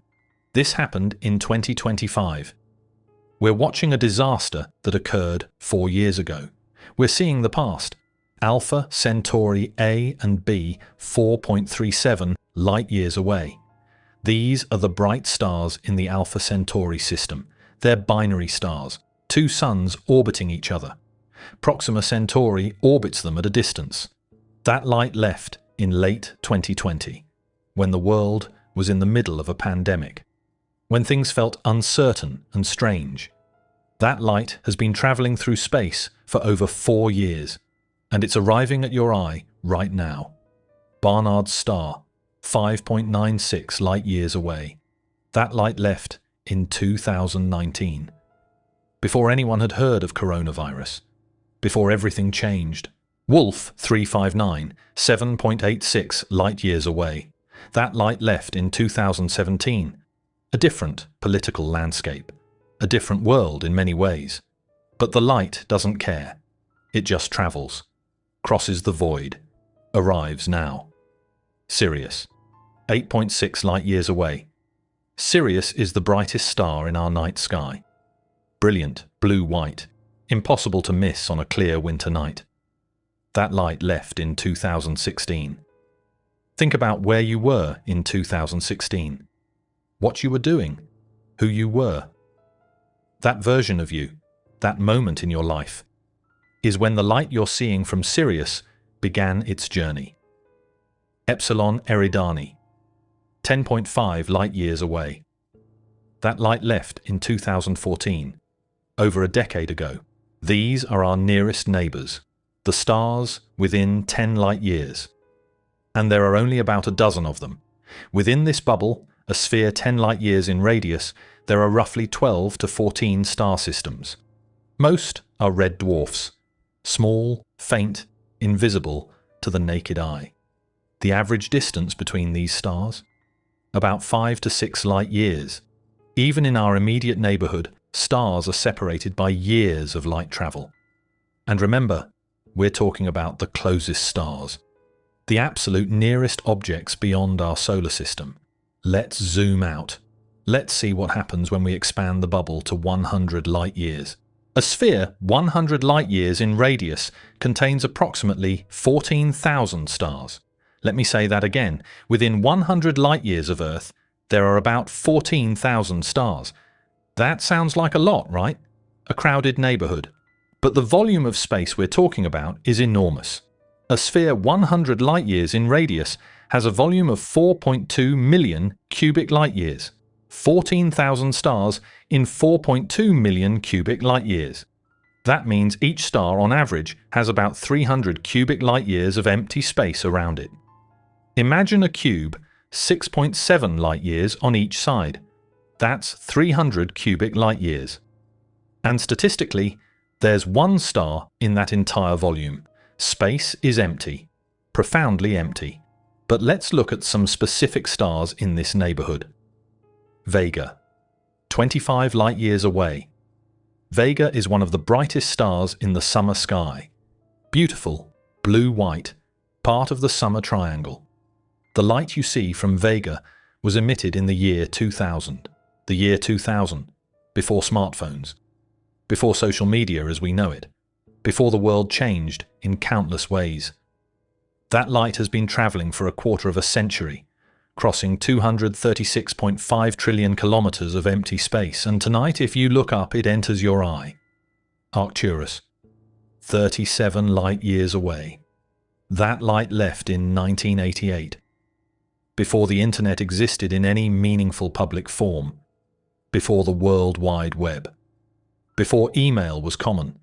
This happened in 2025. We're watching a disaster that occurred 4 years ago. We're seeing the past. Alpha Centauri A and B, 4.37 light years away. These are the bright stars in the Alpha Centauri system. They're binary stars, 2 suns orbiting each other. Proxima Centauri orbits them at a distance. That light left in late 2020, when the world was in the middle of a pandemic, when things felt uncertain and strange. That light has been traveling through space for over 4 years, and it's arriving at your eye right now. Barnard's star, 5.96 light years away. That light left in 2019. Before anyone had heard of coronavirus. Before everything changed. Wolf 359, 7.86 light years away. That light left in 2017. A different political landscape. a different world in many ways. But the light doesn't care. It just travels, crosses the void, arrives now. Sirius, 8.6 light-years away. Sirius is the brightest star in our night sky. Brilliant, blue-white, impossible to miss on a clear winter night. That light left in 2016. Think about where you were in 2016. What you were doing, who you were. That version of you, that moment in your life, is when the light you're seeing from Sirius began its journey. Epsilon Eridani, 10.5 light-years away. That light left in 2014, over a decade ago. These are our nearest neighbors, the stars within 10 light-years. And there are only about a dozen of them. Within this bubble, a sphere 10 light-years in radius, there are roughly 12 to 14 star systems. Most are red dwarfs, small, faint, invisible to the naked eye. The average distance between these stars? About 5 to 6 light-years. Even in our immediate neighborhood, stars are separated by years of light travel. And remember, we're talking about the closest stars, the absolute nearest objects beyond our solar system. Let's zoom out. Let's see what happens when we expand the bubble to 100 light-years. A sphere 100 light-years in radius contains approximately 14,000 stars. Let me say that again. Within 100 light-years of Earth, there are about 14,000 stars. That sounds like a lot, right? A crowded neighborhood. But the volume of space we're talking about is enormous. A sphere 100 light-years in radius has a volume of 4.2 million cubic light-years. 14,000 stars in 4.2 million cubic light-years. That means each star on average has about 300 cubic light-years of empty space around it. Imagine a cube 6.7 light-years on each side. That's 300 cubic light-years. And statistically, there's one star in that entire volume. Space is empty, profoundly empty. But let's look at some specific stars in this neighborhood. Vega, 25 light-years away. Vega is one of the brightest stars in the summer sky. Beautiful, blue-white, part of the summer triangle. The light you see from Vega was emitted in the year 2000. The year 2000, before smartphones, before social media as we know it, before the world changed in countless ways. That light has been traveling for a quarter of a century, crossing 236.5 trillion kilometers of empty space, and tonight, if you look up, it enters your eye. Arcturus, 37 light-years away. That light left in 1988, before the internet existed in any meaningful public form, before the World Wide Web, before email was common.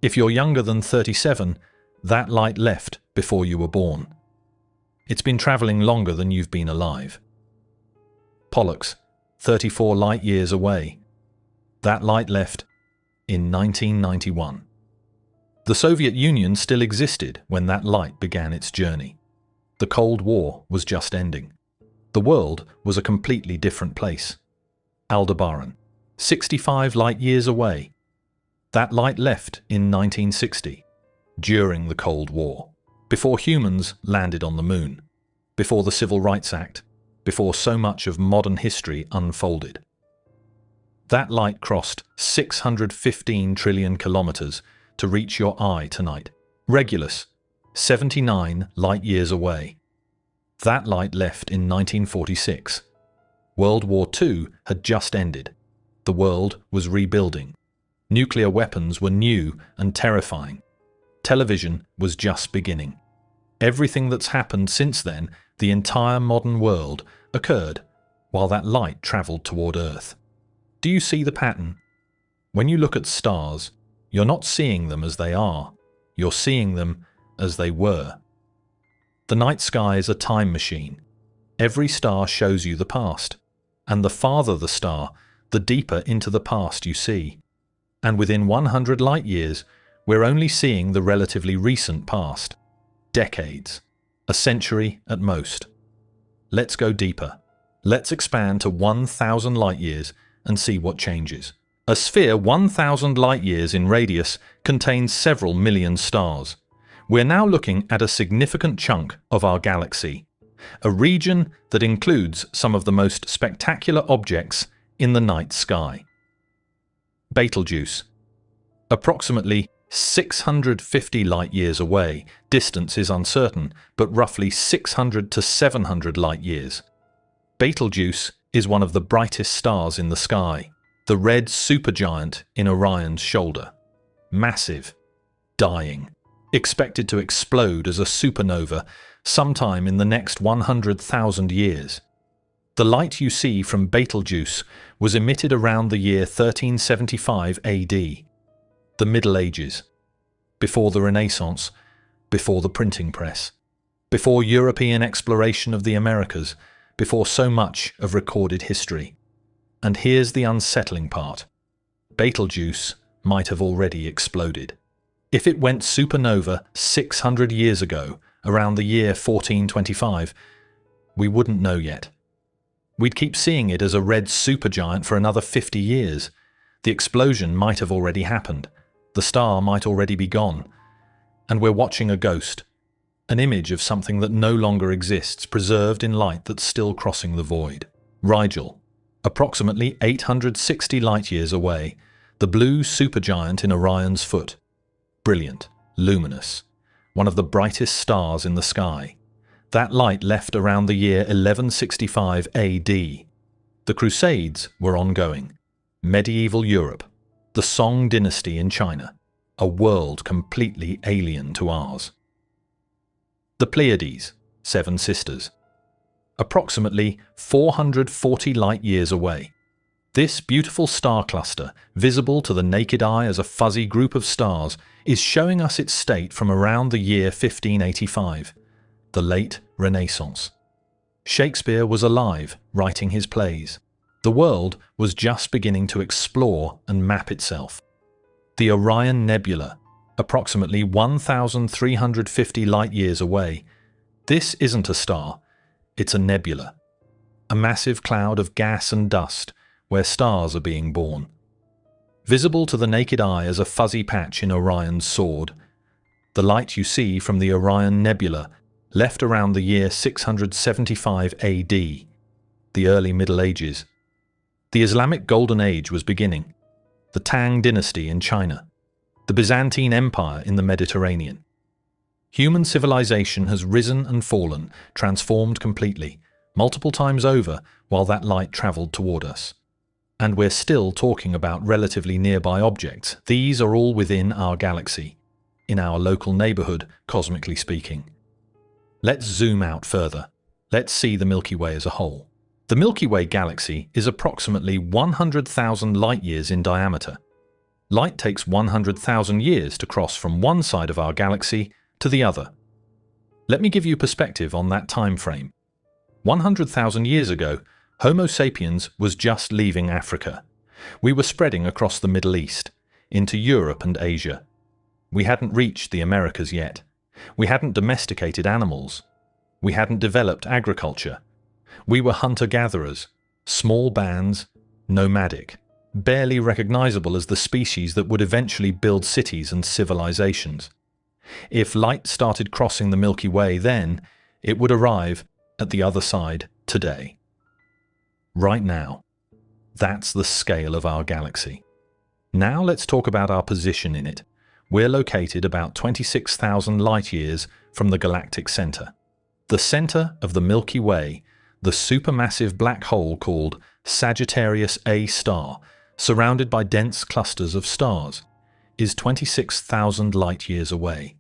If you're younger than 37, that light left before you were born. It's been traveling longer than you've been alive. Pollux, 34 light-years away. That light left in 1991. The Soviet Union still existed when that light began its journey. The Cold War was just ending. The world was a completely different place. Aldebaran, 65 light-years away. That light left in 1960, during the Cold War, before humans landed on the moon, before the Civil Rights Act, before so much of modern history unfolded. That light crossed 615 trillion kilometers to reach your eye tonight. Regulus, 79 light-years away. That light left in 1946. World War II had just ended. The world was rebuilding. Nuclear weapons were new and terrifying. Television was just beginning. Everything that's happened since then, the entire modern world, occurred while that light traveled toward Earth. Do you see the pattern? When you look at stars, you're not seeing them as they are. You're seeing them as they were. The night sky is a time machine. Every star shows you the past. And the farther the star, the deeper into the past you see. And within 100 light-years, we're only seeing the relatively recent past. Decades. A century at most. Let's go deeper. Let's expand to 1,000 light-years and see what changes. A sphere 1,000 light-years in radius contains several million stars. We're now looking at a significant chunk of our galaxy, a region that includes some of the most spectacular objects in the night sky. Betelgeuse. Approximately 650 light-years away, distance is uncertain, but roughly 600 to 700 light-years. Betelgeuse is one of the brightest stars in the sky, the red supergiant in Orion's shoulder. Massive, dying, expected to explode as a supernova sometime in the next 100,000 years. The light you see from Betelgeuse was emitted around the year 1375 AD, the Middle Ages, before the Renaissance, before the printing press, before European exploration of the Americas, before so much of recorded history. And here's the unsettling part. Betelgeuse might have already exploded. If it went supernova 600 years ago, around the year 1425, we wouldn't know yet. We'd keep seeing it as a red supergiant for another 50 years. The explosion might have already happened. The star might already be gone. And we're watching a ghost, an image of something that no longer exists, preserved in light that's still crossing the void. Rigel. Approximately 860 light-years away, the blue supergiant in Orion's foot. Brilliant, luminous, one of the brightest stars in the sky. That light left around the year 1165 AD. The Crusades were ongoing. Medieval Europe, the Song dynasty in China, a world completely alien to ours. The Pleiades, seven sisters. Approximately 440 light-years away. This beautiful star cluster, visible to the naked eye as a fuzzy group of stars, is showing us its state from around the year 1585, the late Renaissance. Shakespeare was alive, writing his plays. The world was just beginning to explore and map itself. The Orion Nebula, approximately 1,350 light-years away. This isn't a star. It's a nebula, a massive cloud of gas and dust where stars are being born. Visible to the naked eye as a fuzzy patch in Orion's sword, the light you see from the Orion Nebula left around the year 675 AD, the early Middle Ages. The Islamic Golden Age was beginning, the Tang dynasty in China, the Byzantine Empire in the Mediterranean. Human civilization has risen and fallen, transformed completely, multiple times over while that light traveled toward us. And we're still talking about relatively nearby objects. These are all within our galaxy, in our local neighborhood, cosmically speaking. Let's zoom out further. Let's see the Milky Way as a whole. The Milky Way galaxy is approximately 100,000 light-years in diameter. Light takes 100,000 years to cross from one side of our galaxy to the other. Let me give you perspective on that time frame. 100,000 years ago, Homo sapiens was just leaving Africa. We were spreading across the Middle East, into Europe and Asia. We hadn't reached the Americas yet. We hadn't domesticated animals. We hadn't developed agriculture. We were hunter-gatherers, small bands, nomadic, barely recognizable as the species that would eventually build cities and civilizations. If light started crossing the Milky Way then, it would arrive at the other side today. Right now. That's the scale of our galaxy. Now let's talk about our position in it. We're located about 26,000 light-years from the galactic center. The center of the Milky Way, the supermassive black hole called Sagittarius A star, surrounded by dense clusters of stars, is 26,000 light-years away.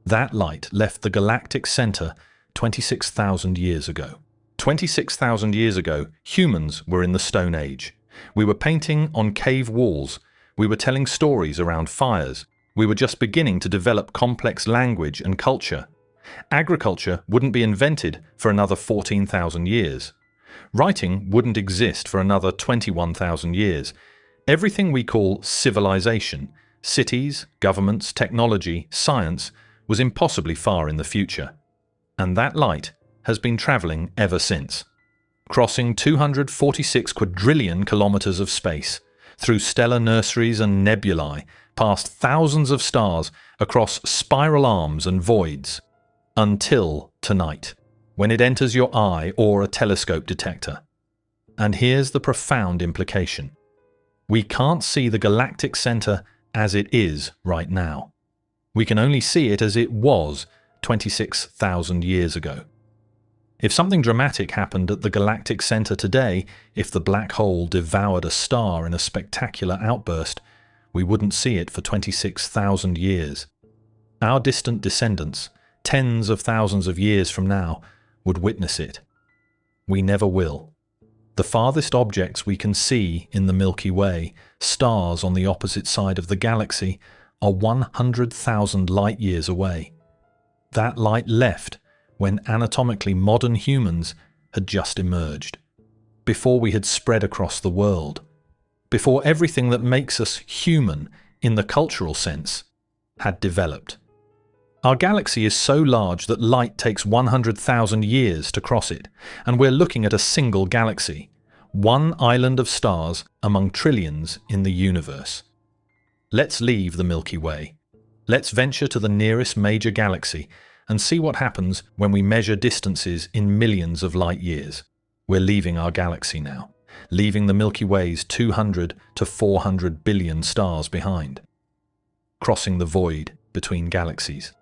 That light left the galactic center 26,000 years ago. 26,000 years ago, humans were in the Stone Age. We were painting on cave walls. We were telling stories around fires. We were just beginning to develop complex language and culture. Agriculture wouldn't be invented for another 14,000 years. Writing wouldn't exist for another 21,000 years. Everything we call civilization, cities, governments, technology, science, was impossibly far in the future. And that light has been traveling ever since, crossing 246 quadrillion kilometers of space, through stellar nurseries and nebulae, past thousands of stars, across spiral arms and voids, until tonight, when it enters your eye or a telescope detector. And here's the profound implication. We can't see the galactic center as it is right now. We can only see it as it was 26,000 years ago. If something dramatic happened at the galactic center today, if the black hole devoured a star in a spectacular outburst, we wouldn't see it for 26,000 years. Our distant descendants, tens of thousands of years from now, would witness it. We never will. The farthest objects we can see in the Milky Way, stars on the opposite side of the galaxy, are 100,000 light years away. That light left when anatomically modern humans had just emerged, before we had spread across the world, before everything that makes us human in the cultural sense had developed. Our galaxy is so large that light takes 100,000 years to cross it, and we're looking at a single galaxy, one island of stars among trillions in the universe. Let's leave the Milky Way. Let's venture to the nearest major galaxy and see what happens when we measure distances in millions of light years. We're leaving our galaxy now, leaving the Milky Way's 200 to 400 billion stars behind, crossing the void between galaxies.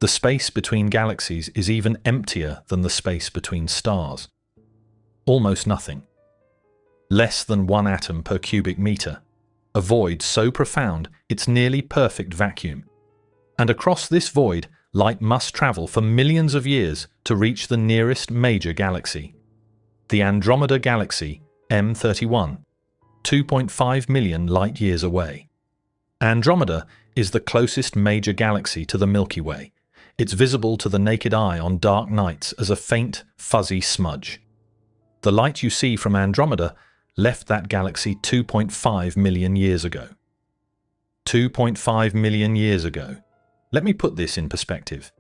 The space between galaxies is even emptier than the space between stars. Almost nothing. Less than 1 atom per cubic meter. A void so profound it's nearly perfect vacuum. And across this void, light must travel for millions of years to reach the nearest major galaxy. The Andromeda Galaxy, M31, 2.5 million light-years away. Andromeda is the closest major galaxy to the Milky Way. It's visible to the naked eye on dark nights as a faint, fuzzy smudge. The light you see from Andromeda left that galaxy 2.5 million years ago. 2.5 million years ago. Let me put this in perspective.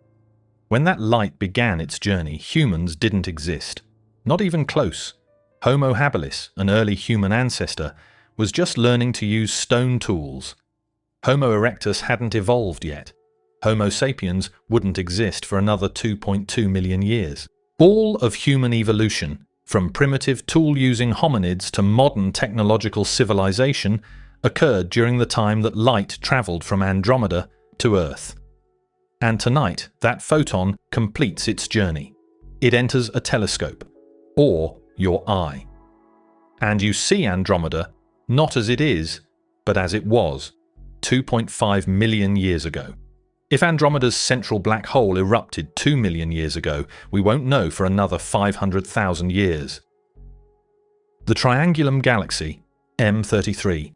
When that light began its journey, humans didn't exist. Not even close. Homo habilis, an early human ancestor, was just learning to use stone tools. Homo erectus hadn't evolved yet. Homo sapiens wouldn't exist for another 2.2 million years. All of human evolution, from primitive tool-using hominids to modern technological civilization, occurred during the time that light traveled from Andromeda to Earth. And tonight, that photon completes its journey. It enters a telescope, or your eye. And you see Andromeda not as it is, but as it was, 2.5 million years ago. If Andromeda's central black hole erupted 2 million years ago, we won't know for another 500,000 years. The Triangulum Galaxy, M33,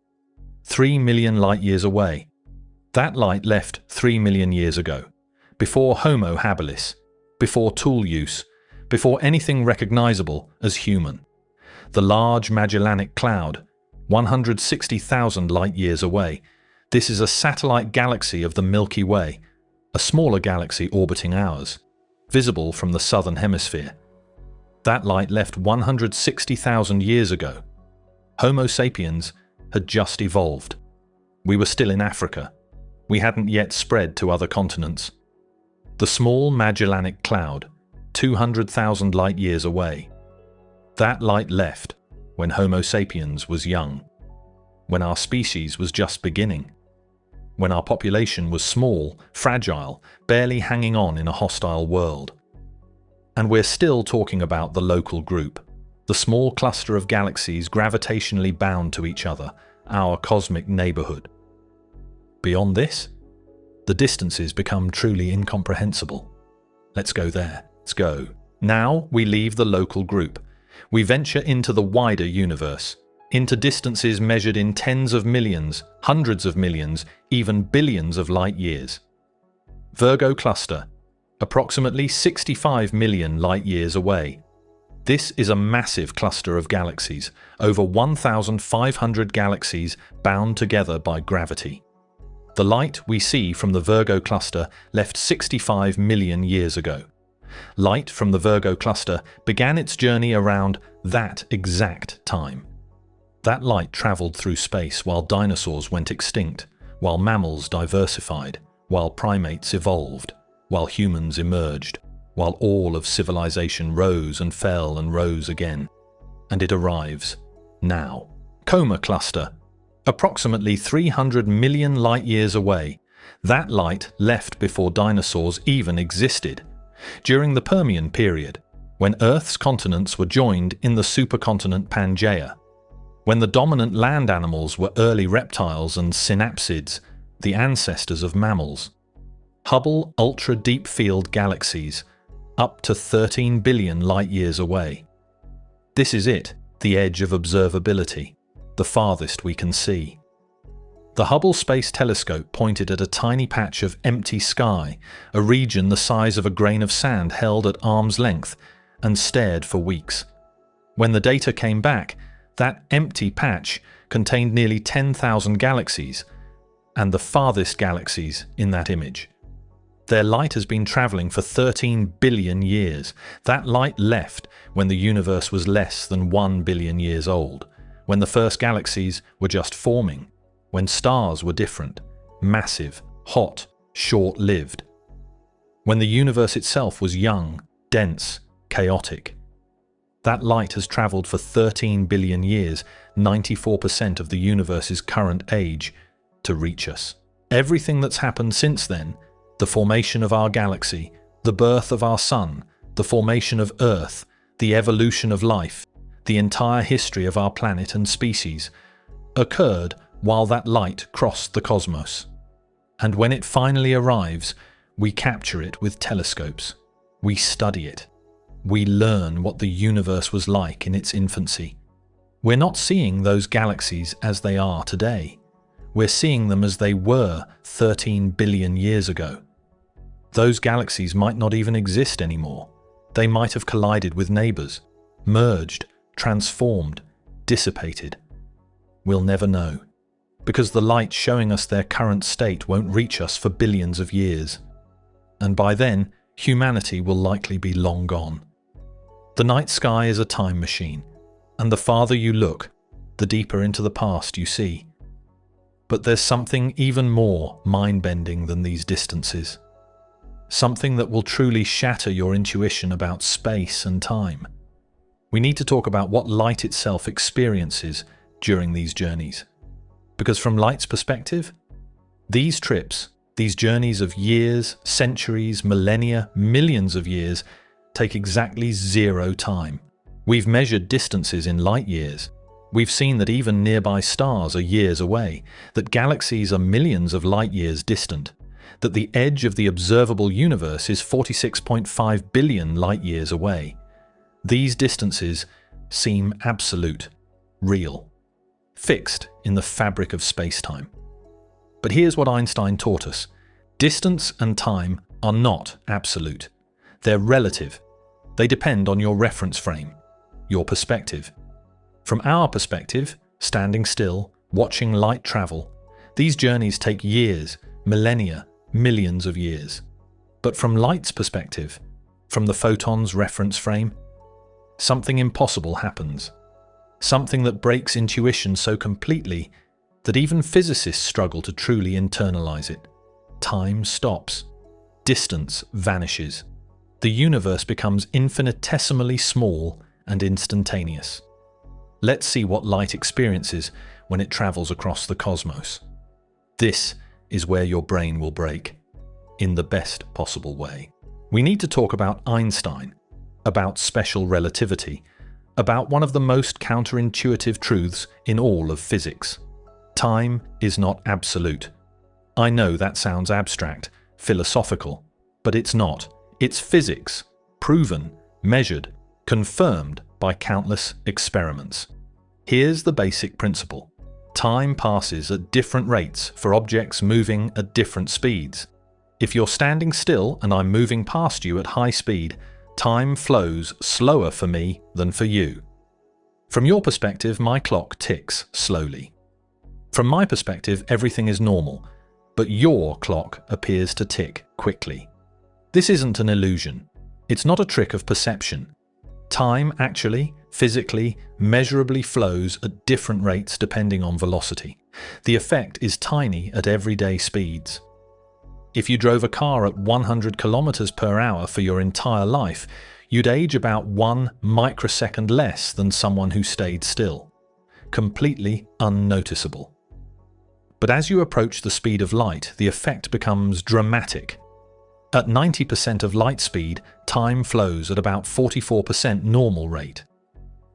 3 million light-years away. That light left 3 million years ago, before Homo habilis, before tool use, before anything recognizable as human. The Large Magellanic Cloud, 160,000 light-years away. This is a satellite galaxy of the Milky Way, a smaller galaxy orbiting ours, visible from the southern hemisphere. That light left 160,000 years ago. Homo sapiens had just evolved. We were still in Africa. We hadn't yet spread to other continents. The Small Magellanic Cloud, 200,000 light-years away. That light left when Homo sapiens was young, when our species was just beginning, when our population was small, fragile, barely hanging on in a hostile world. And we're still talking about the local group, the small cluster of galaxies gravitationally bound to each other, our cosmic neighborhood. Beyond this, the distances become truly incomprehensible. Let's go there. Let's go. Now we leave the local group. We venture into the wider universe, into distances measured in tens of millions, hundreds of millions, even billions of light years. Virgo cluster, approximately 65 million light years away. This is a massive cluster of galaxies, over 1,500 galaxies bound together by gravity. The light we see from the Virgo cluster left 65 million years ago. Light from the Virgo cluster began its journey around that exact time. That light traveled through space while dinosaurs went extinct, while mammals diversified, while primates evolved, while humans emerged, while all of civilization rose and fell and rose again. And it arrives now. Coma cluster, approximately 300 million light-years away. That light left before dinosaurs even existed, during the Permian period, when Earth's continents were joined in the supercontinent Pangaea, when the dominant land animals were early reptiles and synapsids, the ancestors of mammals. Hubble ultra-deep field galaxies, up to 13 billion light-years away. This is it, the edge of observability, the farthest we can see. The Hubble Space Telescope pointed at a tiny patch of empty sky, a region the size of a grain of sand held at arm's length, and stared for weeks. When the data came back, that empty patch contained nearly 10,000 galaxies, and the farthest galaxies in that image. Their light has been traveling for 13 billion years. That light left when the universe was less than 1 billion years old, when the first galaxies were just forming, when stars were different, massive, hot, short-lived, when the universe itself was young, dense, chaotic. That light has traveled for 13 billion years, 94% of the universe's current age, to reach us. Everything that's happened since then, the formation of our galaxy, the birth of our sun, the formation of Earth, the evolution of life, the entire history of our planet and species, occurred while that light crossed the cosmos. And when it finally arrives, we capture it with telescopes. We study it. We learn what the universe was like in its infancy. We're not seeing those galaxies as they are today. We're seeing them as they were 13 billion years ago. Those galaxies might not even exist anymore. They might have collided with neighbors, merged, transformed, dissipated. We'll never know, because the light showing us their current state won't reach us for billions of years. And by then, humanity will likely be long gone. The night sky is a time machine, and the farther you look, the deeper into the past you see. But there's something even more mind-bending than these distances. Something that will truly shatter your intuition about space and time. We need to talk about what light itself experiences during these journeys. Because from light's perspective, these trips, these journeys of years, centuries, millennia, millions of years, take exactly 0 time. We've measured distances in light years. We've seen that even nearby stars are years away, that galaxies are millions of light years distant, that the edge of the observable universe is 46.5 billion light years away. These distances seem absolute, real, fixed in the fabric of space-time. But here's what Einstein taught us. Distance and time are not absolute. They're relative. They depend on your reference frame, your perspective. From our perspective, standing still, watching light travel, these journeys take years, millennia, millions of years. But from light's perspective, from the photon's reference frame, something impossible happens. Something that breaks intuition so completely that even physicists struggle to truly internalize it. Time stops. Distance vanishes. The universe becomes infinitesimally small and instantaneous. Let's see what light experiences when it travels across the cosmos. This is where your brain will break, in the best possible way. We need to talk about Einstein, about special relativity, about one of the most counterintuitive truths in all of physics. Time is not absolute. I know that sounds abstract, philosophical, but it's not. It's physics, proven, measured, confirmed by countless experiments. Here's the basic principle. Time passes at different rates for objects moving at different speeds. If you're standing still and I'm moving past you at high speed, time flows slower for me than for you. From your perspective, my clock ticks slowly. From my perspective, everything is normal, but your clock appears to tick quickly. This isn't an illusion. It's not a trick of perception. Time actually physically, measurably flows at different rates depending on velocity. The effect is tiny at everyday speeds. If you drove a car at 100 kilometers per hour for your entire life, you'd age about 1 microsecond less than someone who stayed still. Completely unnoticeable. But as you approach the speed of light, the effect becomes dramatic. At 90% of light speed, time flows at about 44% normal rate.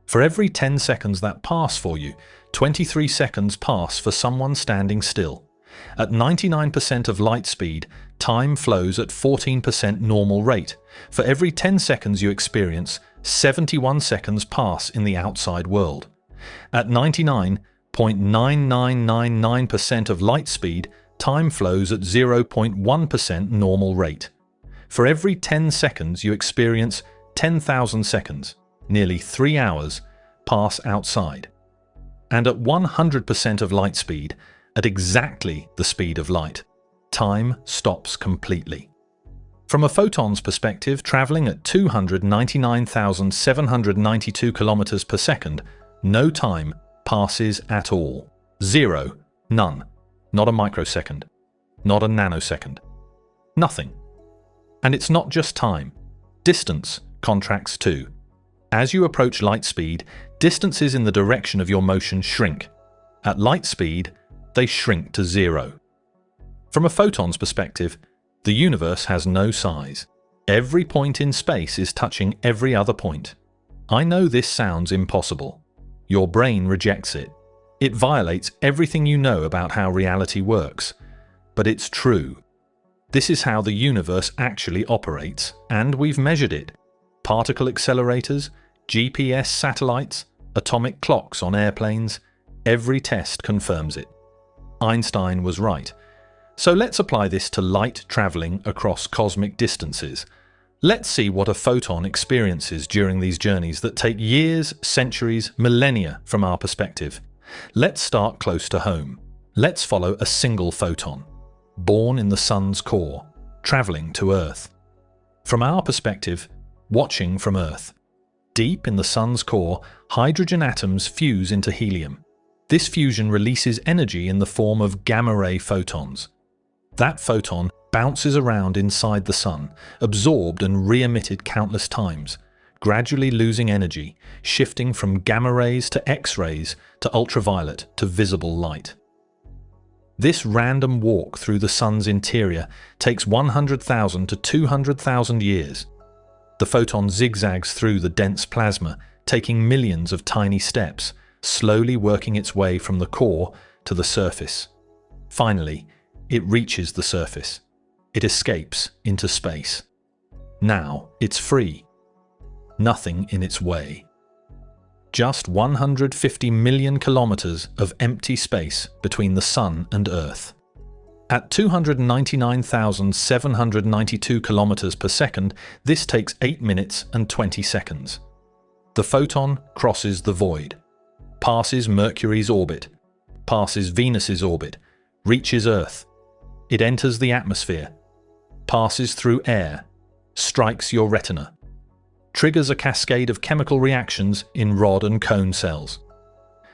For every 10 seconds that pass for you, 23 seconds pass for someone standing still. At 99% of light speed, time flows at 14% normal rate. For every 10 seconds you experience, 71 seconds pass in the outside world. At 99.9999% of light speed, time flows at 0.1% normal rate. For every 10 seconds you experience 10,000 seconds, nearly 3 hours, pass outside. And at 100% of light speed, at exactly the speed of light, time stops completely. From a photon's perspective, traveling at 299,792 kilometers per second, no time passes at all. Zero, none, not a microsecond, not a nanosecond, nothing. And it's not just time. Distance contracts too. As you approach light speed, distances in the direction of your motion shrink. At light speed, they shrink to zero. From a photon's perspective, the universe has no size. Every point in space is touching every other point. I know this sounds impossible. Your brain rejects it. It violates everything you know about how reality works. But it's true. This is how the universe actually operates, and we've measured it. Particle accelerators, GPS satellites, atomic clocks on airplanes, every test confirms it. Einstein was right. So let's apply this to light traveling across cosmic distances. Let's see what a photon experiences during these journeys that take years, centuries, millennia from our perspective. Let's start close to home. Let's follow a single photon, born in the sun's core, traveling to Earth. From our perspective, watching from Earth. Deep in the sun's core, hydrogen atoms fuse into helium. This fusion releases energy in the form of gamma-ray photons. That photon bounces around inside the sun, absorbed and re-emitted countless times, gradually losing energy, shifting from gamma rays to X-rays to ultraviolet to visible light. This random walk through the sun's interior takes 100,000 to 200,000 years. The photon zigzags through the dense plasma, taking millions of tiny steps, slowly working its way from the core to the surface. Finally, it reaches the surface. It escapes into space. Now it's free. Nothing in its way. Just 150 million kilometers of empty space between the sun and Earth. At 299,792 kilometers per second, this takes 8 minutes and 20 seconds. The photon crosses the void, passes Mercury's orbit, passes Venus's orbit, reaches Earth. It enters the atmosphere, passes through air, strikes your retina, triggers a cascade of chemical reactions in rod and cone cells,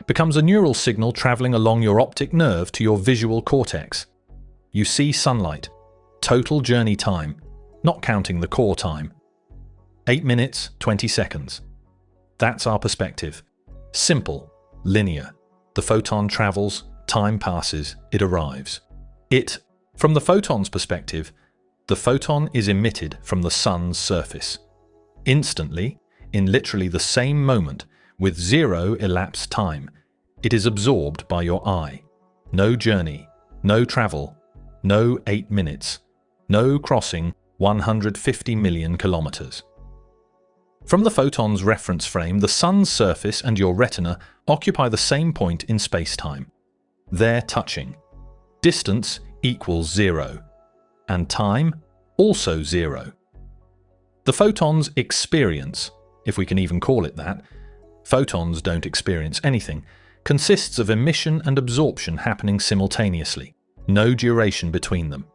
becomes a neural signal traveling along your optic nerve to your visual cortex. You see sunlight, total journey time, not counting the core time. 8 minutes, 20 seconds. That's our perspective. Simple, linear. The photon travels, time passes, it arrives. From the photon's perspective, the photon is emitted from the sun's surface. Instantly, in literally the same moment, with zero elapsed time, it is absorbed by your eye. No journey, no travel, no 8 minutes, no crossing 150 million kilometers. From the photon's reference frame, the sun's surface and your retina occupy the same point in space-time. They're touching. Distance equals zero, and time also zero. The photon's experience, if we can even call it that, photons don't experience anything, consists of emission and absorption happening simultaneously, no duration between them.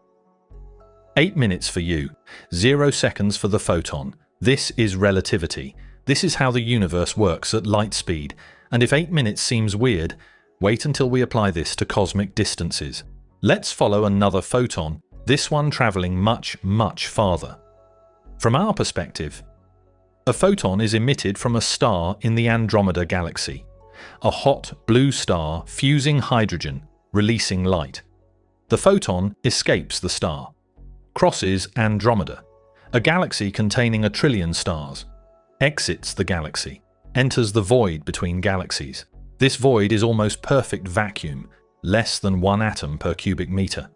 8 minutes for you, 0 seconds for the photon. This is relativity. This is how the universe works at light speed, and if 8 minutes seems weird, wait until we apply this to cosmic distances. Let's follow another photon, this one traveling much, much farther. From our perspective, a photon is emitted from a star in the Andromeda galaxy, a hot blue star fusing hydrogen, releasing light. The photon escapes the star, crosses Andromeda, a galaxy containing 1 trillion stars, exits the galaxy, enters the void between galaxies. This void is almost perfect vacuum, less than 1 atom per cubic meter.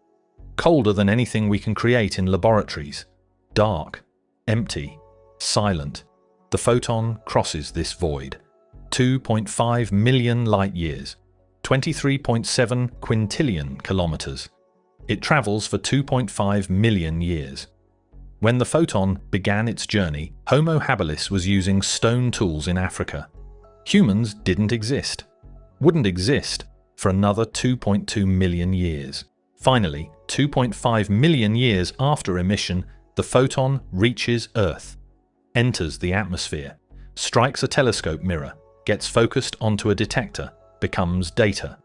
Colder than anything we can create in laboratories. Dark, empty, silent. The photon crosses this void. 2.5 million light years, 23.7 quintillion kilometers. It travels for 2.5 million years. When the photon began its journey, Homo habilis was using stone tools in Africa. Humans didn't exist. Wouldn't exist for another 2.2 million years. Finally, 2.5 million years after emission, the photon reaches Earth, enters the atmosphere, strikes a telescope mirror, gets focused onto a detector, becomes data.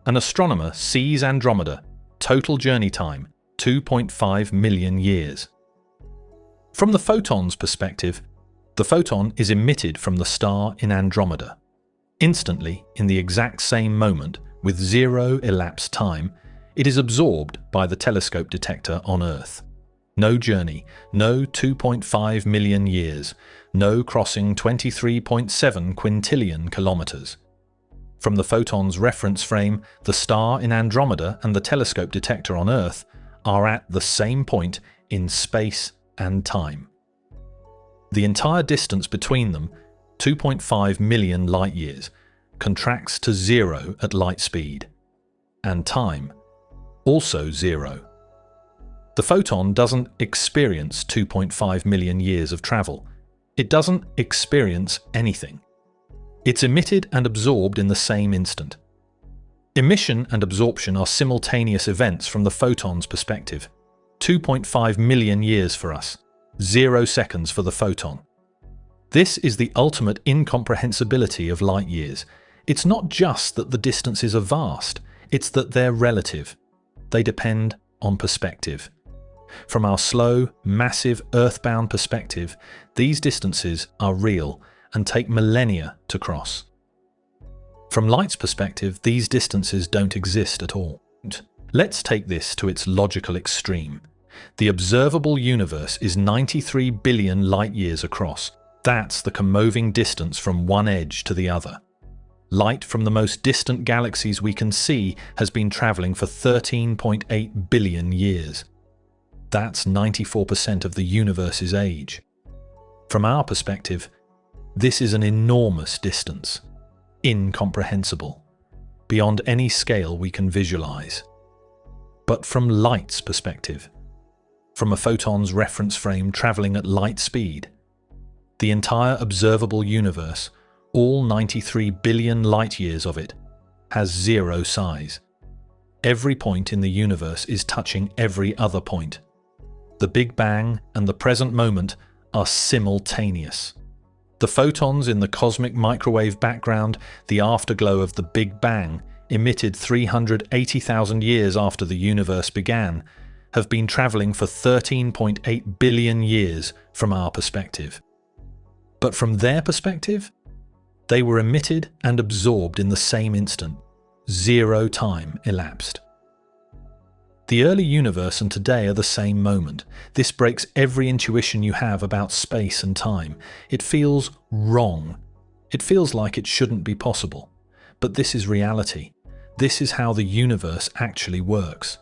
An astronomer sees Andromeda, total journey time, 2.5 million years. From the photon's perspective, the photon is emitted from the star in Andromeda. Instantly, in the exact same moment, with 0 elapsed time, it is absorbed by the telescope detector on Earth. No journey, no 2.5 million years, no crossing 23.7 quintillion kilometers. From the photon's reference frame, the star in Andromeda and the telescope detector on Earth are at the same point in space and time. The entire distance between them, 2.5 million light years, contracts to 0 at light speed, and time, also 0. The photon doesn't experience 2.5 million years of travel. It doesn't experience anything. It's emitted and absorbed in the same instant. Emission and absorption are simultaneous events from the photon's perspective. 2.5 million years for us, 0 seconds for the photon. This is the ultimate incomprehensibility of light years. It's not just that the distances are vast, it's that they're relative. They depend on perspective. From our slow, massive, earthbound perspective, these distances are real and take millennia to cross. From light's perspective, these distances don't exist at all. Let's take this to its logical extreme. The observable universe is 93 billion light years across. That's the commoving distance from one edge to the other. Light from the most distant galaxies we can see has been traveling for 13.8 billion years. That's 94% of the universe's age. From our perspective, this is an enormous distance, incomprehensible, beyond any scale we can visualize. But from light's perspective, from a photon's reference frame traveling at light speed, the entire observable universe, all 93 billion light years of it, has 0 size. Every point in the universe is touching every other point. The Big Bang and the present moment are simultaneous. The photons in the cosmic microwave background, the afterglow of the Big Bang, emitted 380,000 years after the universe began, have been traveling for 13.8 billion years from our perspective. But from their perspective, they were emitted and absorbed in the same instant. 0 time elapsed. The early universe and today are the same moment. This breaks every intuition you have about space and time. It feels wrong. It feels like it shouldn't be possible. But this is reality. This is how the universe actually works.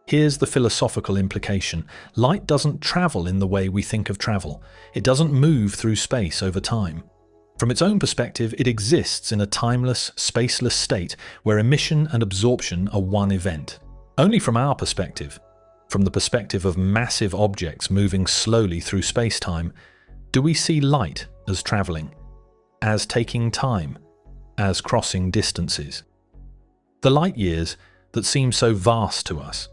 Here's the philosophical implication. Light doesn't travel in the way we think of travel. It doesn't move through space over time. From its own perspective, it exists in a timeless, spaceless state where emission and absorption are one event. Only from our perspective, from the perspective of massive objects moving slowly through space-time, do we see light as traveling, as taking time, as crossing distances. The light years that seem so vast to us,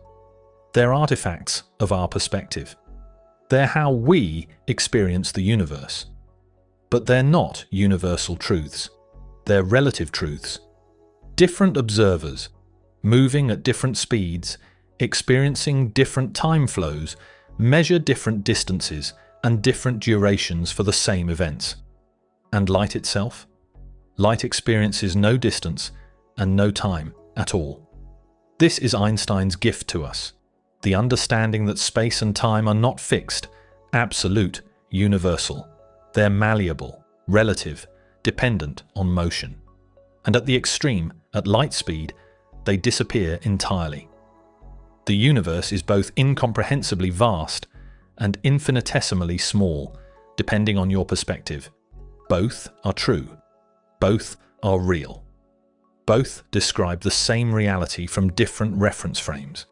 they're artifacts of our perspective. They're how we experience the universe. But they're not universal truths. They're relative truths. Different observers, moving at different speeds, experiencing different time flows, measure different distances and different durations for the same events. And light itself? Light experiences no distance and no time at all. This is Einstein's gift to us, the understanding that space and time are not fixed, absolute, universal. They're malleable, relative, dependent on motion. And at the extreme, at light speed, they disappear entirely. The universe is both incomprehensibly vast and infinitesimally small, depending on your perspective. Both are true. Both are real. Both describe the same reality from different reference frames.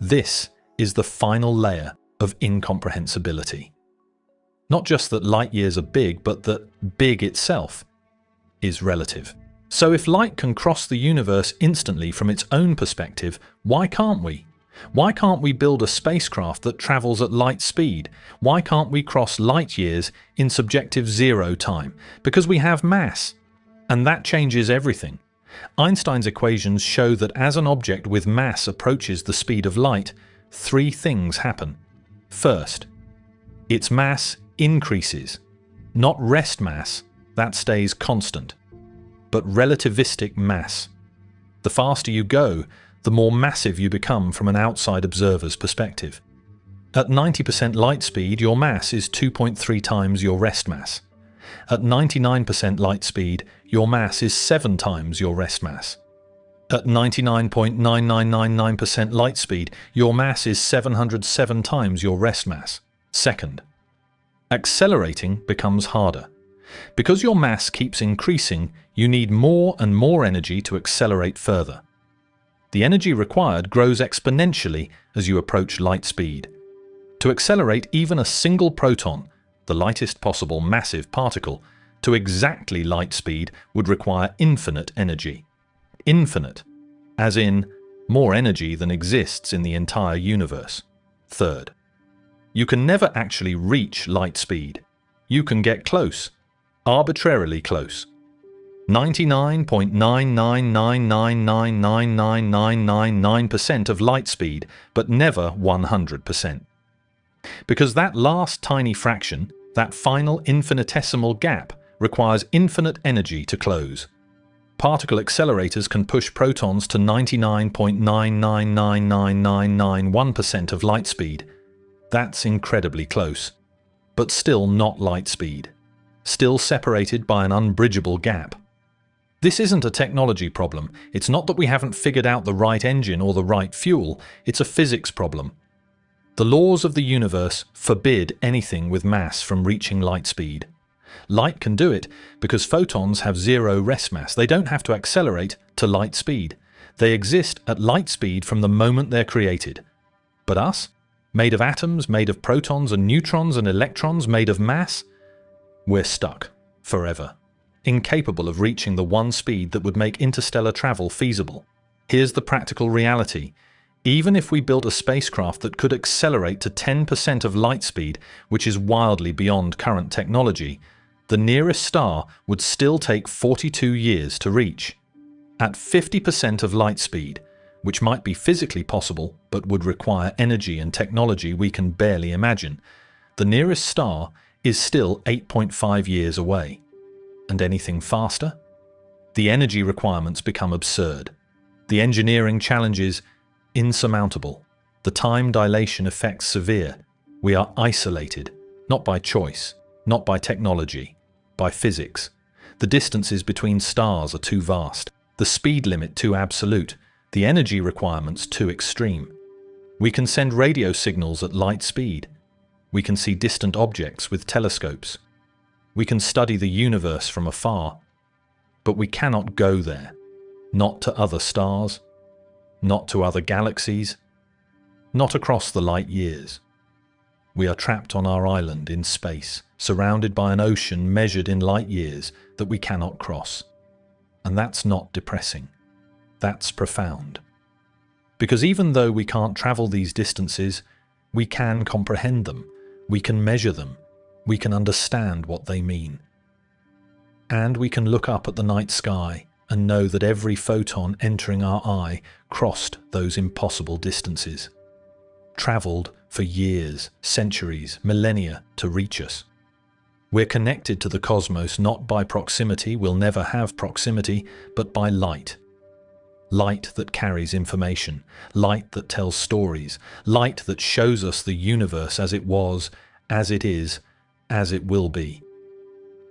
This is the final layer of incomprehensibility. Not just that light years are big, but that big itself is relative. So if light can cross the universe instantly from its own perspective, why can't we? Why can't we build a spacecraft that travels at light speed? Why can't we cross light years in subjective zero time? Because we have mass. And that changes everything. Einstein's equations show that as an object with mass approaches the speed of light, three things happen. First, its mass increases. Not rest mass, that stays constant, but relativistic mass. The faster you go, the more massive you become from an outside observer's perspective. At 90% light speed, your mass is 2.3 times your rest mass. At 99% light speed, your mass is 7 times your rest mass. At 99.9999% light speed, your mass is 707 times your rest mass. Second, accelerating becomes harder. Because your mass keeps increasing, you need more and more energy to accelerate further. The energy required grows exponentially as you approach light speed. To accelerate even a single proton, the lightest possible massive particle, to exactly light speed would require infinite energy. Infinite, as in more energy than exists in the entire universe. Third, you can never actually reach light speed. You can get close, arbitrarily close. 99.999999999% of light speed, but never 100%. Because that last tiny fraction, that final infinitesimal gap, requires infinite energy to close. Particle accelerators can push protons to 99.9999991% of light speed. That's incredibly close, but still not light speed. Still separated by an unbridgeable gap. This isn't a technology problem. It's not that we haven't figured out the right engine or the right fuel. It's a physics problem. The laws of the universe forbid anything with mass from reaching light speed. Light can do it because photons have zero rest mass. They don't have to accelerate to light speed. They exist at light speed from the moment they're created. But us, made of atoms, made of protons and neutrons and electrons, made of mass, we're stuck forever. Incapable of reaching the one speed that would make interstellar travel feasible. Here's the practical reality. Even if we built a spacecraft that could accelerate to 10% of light speed, which is wildly beyond current technology, the nearest star would still take 42 years to reach. At 50% of light speed, which might be physically possible but would require energy and technology we can barely imagine, the nearest star is still 8.5 years away. And anything faster? The energy requirements become absurd. The engineering challenges insurmountable. The time dilation effects severe. We are isolated, not by choice, not by technology, by physics. The distances between stars are too vast, the speed limit too absolute, the energy requirements too extreme. We can send radio signals at light speed. We can see distant objects with telescopes. We can study the universe from afar, but we cannot go there, not to other stars, not to other galaxies, not across the light years. We are trapped on our island in space, surrounded by an ocean measured in light years that we cannot cross. And that's not depressing. That's profound. Because even though we can't travel these distances, we can comprehend them, we can measure them, we can understand what they mean. And we can look up at the night sky and know that every photon entering our eye crossed those impossible distances, travelled for years, centuries, millennia to reach us. We're connected to the cosmos not by proximity, we'll never have proximity, but by light. Light that carries information, light that tells stories, light that shows us the universe as it was, as it is, as it will be.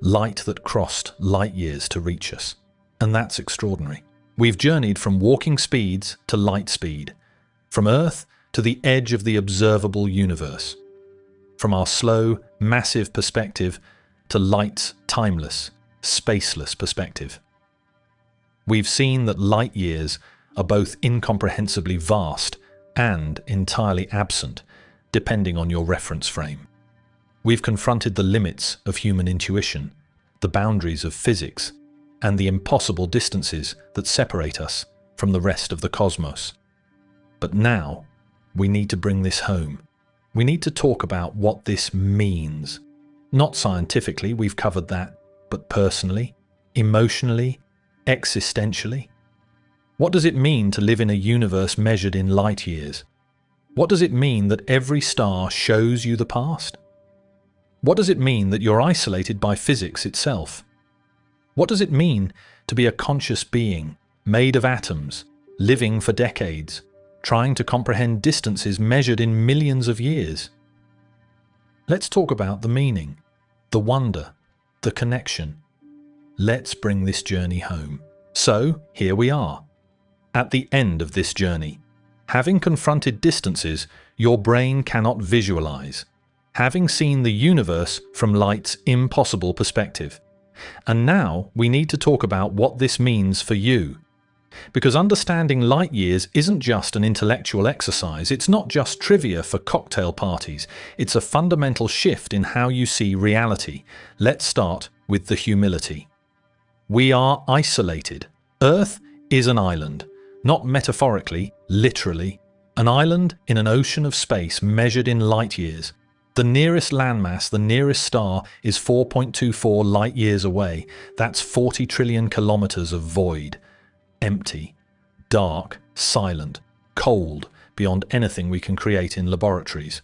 Light that crossed light years to reach us. And that's extraordinary. We've journeyed from walking speeds to light speed, from Earth to the edge of the observable universe, from our slow, massive perspective to light's timeless, spaceless perspective. We've seen that light years are both incomprehensibly vast and entirely absent, depending on your reference frame. We've confronted the limits of human intuition, the boundaries of physics, and the impossible distances that separate us from the rest of the cosmos. But now, we need to bring this home. We need to talk about what this means. Not scientifically, we've covered that, but personally, emotionally, existentially. What does it mean to live in a universe measured in light years? What does it mean that every star shows you the past? What does it mean that you're isolated by physics itself? What does it mean to be a conscious being, made of atoms, living for decades, trying to comprehend distances measured in millions of years? Let's talk about the meaning, the wonder, the connection. Let's bring this journey home. So, here we are. At the end of this journey, having confronted distances your brain cannot visualize, having seen the universe from light's impossible perspective. And now we need to talk about what this means for you. Because understanding light years isn't just an intellectual exercise, it's not just trivia for cocktail parties, it's a fundamental shift in how you see reality. Let's start with the humility. We are isolated. Earth is an island, not metaphorically, literally, an island in an ocean of space measured in light years. The nearest landmass, the nearest star, is 4.24 light years away. That's 40 trillion kilometers of void. Empty, dark, silent, cold, beyond anything we can create in laboratories.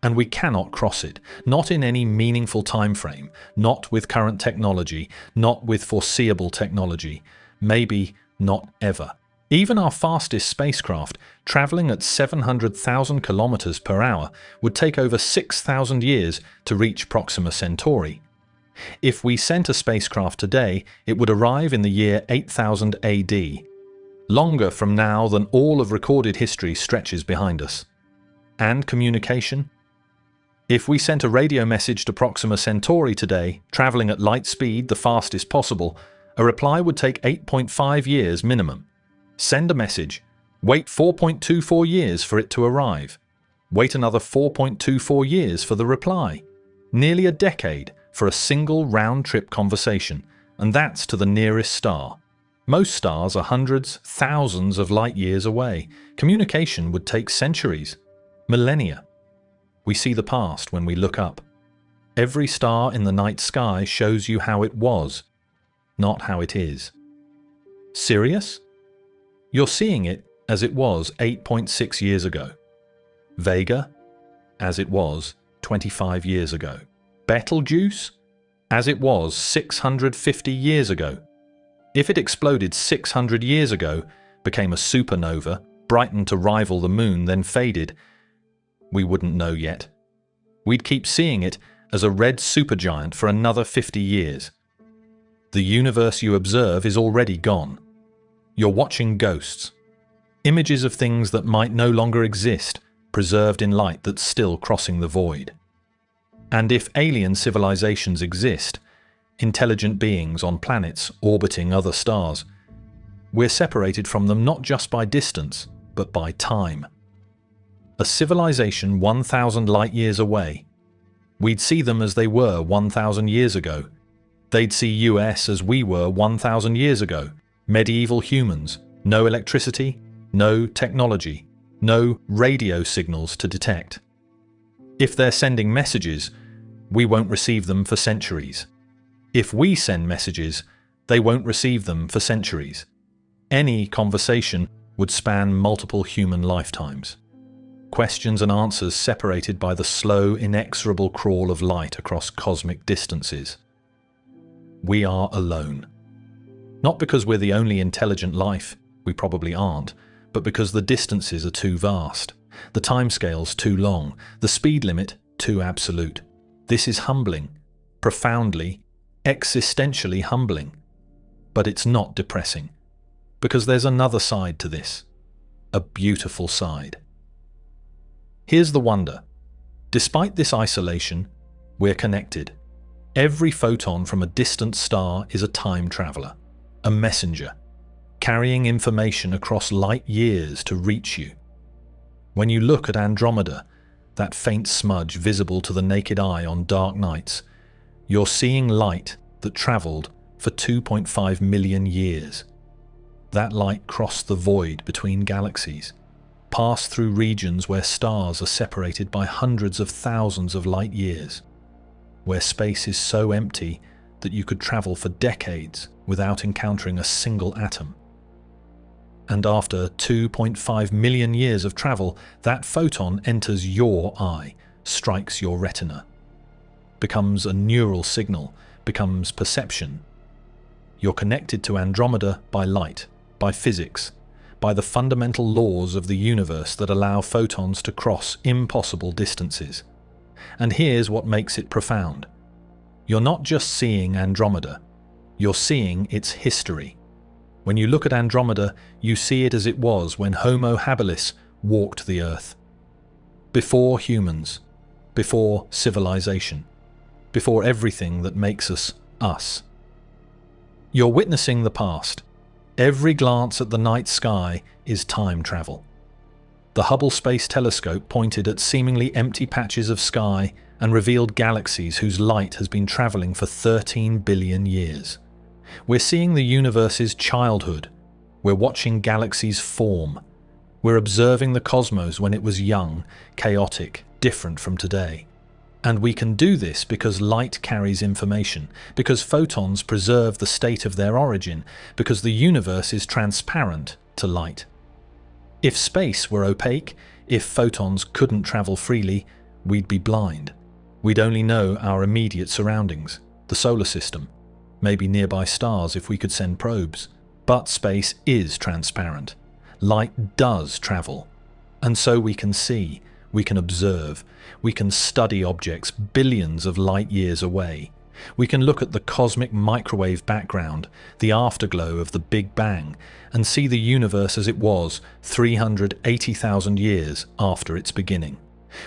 And we cannot cross it, not in any meaningful time frame, not with current technology, not with foreseeable technology, maybe not ever. Even our fastest spacecraft, traveling at 700,000 kilometers per hour, would take over 6,000 years to reach Proxima Centauri. If we sent a spacecraft today, it would arrive in the year 8000 AD, longer from now than all of recorded history stretches behind us. And communication? If we sent a radio message to Proxima Centauri today, traveling at light speed, the fastest possible, a reply would take 8.5 years minimum. Send a message. Wait 4.24 years for it to arrive. Wait another 4.24 years for the reply. Nearly a decade for a single round-trip conversation, and that's to the nearest star. Most stars are hundreds, thousands of light years away. Communication would take centuries, millennia. We see the past when we look up. Every star in the night sky shows you how it was, not how it is. Sirius? You're seeing it as it was 8.6 years ago. Vega? As it was 25 years ago. Betelgeuse? As it was 650 years ago. If it exploded 600 years ago, became a supernova, brightened to rival the moon, then faded, we wouldn't know yet. We'd keep seeing it as a red supergiant for another 50 years. The universe you observe is already gone. You're watching ghosts, images of things that might no longer exist, preserved in light that's still crossing the void. And if alien civilizations exist, intelligent beings on planets orbiting other stars, we're separated from them not just by distance, but by time. A civilization 1,000 light years away, we'd see them as they were 1,000 years ago. They'd see US as we were 1,000 years ago. Medieval humans, no electricity, no technology, no radio signals to detect. If they're sending messages, we won't receive them for centuries. If we send messages, they won't receive them for centuries. Any conversation would span multiple human lifetimes. Questions and answers separated by the slow, inexorable crawl of light across cosmic distances. We are alone. Not because we're the only intelligent life, we probably aren't, but because the distances are too vast, the timescales too long, the speed limit too absolute. This is humbling, profoundly, existentially humbling. But it's not depressing, because there's another side to this, a beautiful side. Here's the wonder. Despite this isolation, we're connected. Every photon from a distant star is a time traveler, a messenger, carrying information across light years to reach you. When you look at Andromeda, that faint smudge visible to the naked eye on dark nights, you're seeing light that traveled for 2.5 million years. That light crossed the void between galaxies, passed through regions where stars are separated by hundreds of thousands of light years, where space is so empty that you could travel for decades without encountering a single atom. And after 2.5 million years of travel, that photon enters your eye, strikes your retina, becomes a neural signal, becomes perception. You're connected to Andromeda by light, by physics, by the fundamental laws of the universe that allow photons to cross impossible distances. And here's what makes it profound. You're not just seeing Andromeda, you're seeing its history. When you look at Andromeda, you see it as it was when Homo habilis walked the Earth. Before humans, before civilization, before everything that makes us us. You're witnessing the past. Every glance at the night sky is time travel. The Hubble Space Telescope pointed at seemingly empty patches of sky and revealed galaxies whose light has been traveling for 13 billion years. We're seeing the universe's childhood. We're watching galaxies form. We're observing the cosmos when it was young, chaotic, different from today. And we can do this because light carries information, because photons preserve the state of their origin, because the universe is transparent to light. If space were opaque, if photons couldn't travel freely, we'd be blind. We'd only know our immediate surroundings, the solar system, maybe nearby stars if we could send probes. But space is transparent. Light does travel. And so we can see, we can observe, we can study objects billions of light years away. We can look at the cosmic microwave background, the afterglow of the Big Bang, and see the universe as it was 380,000 years after its beginning.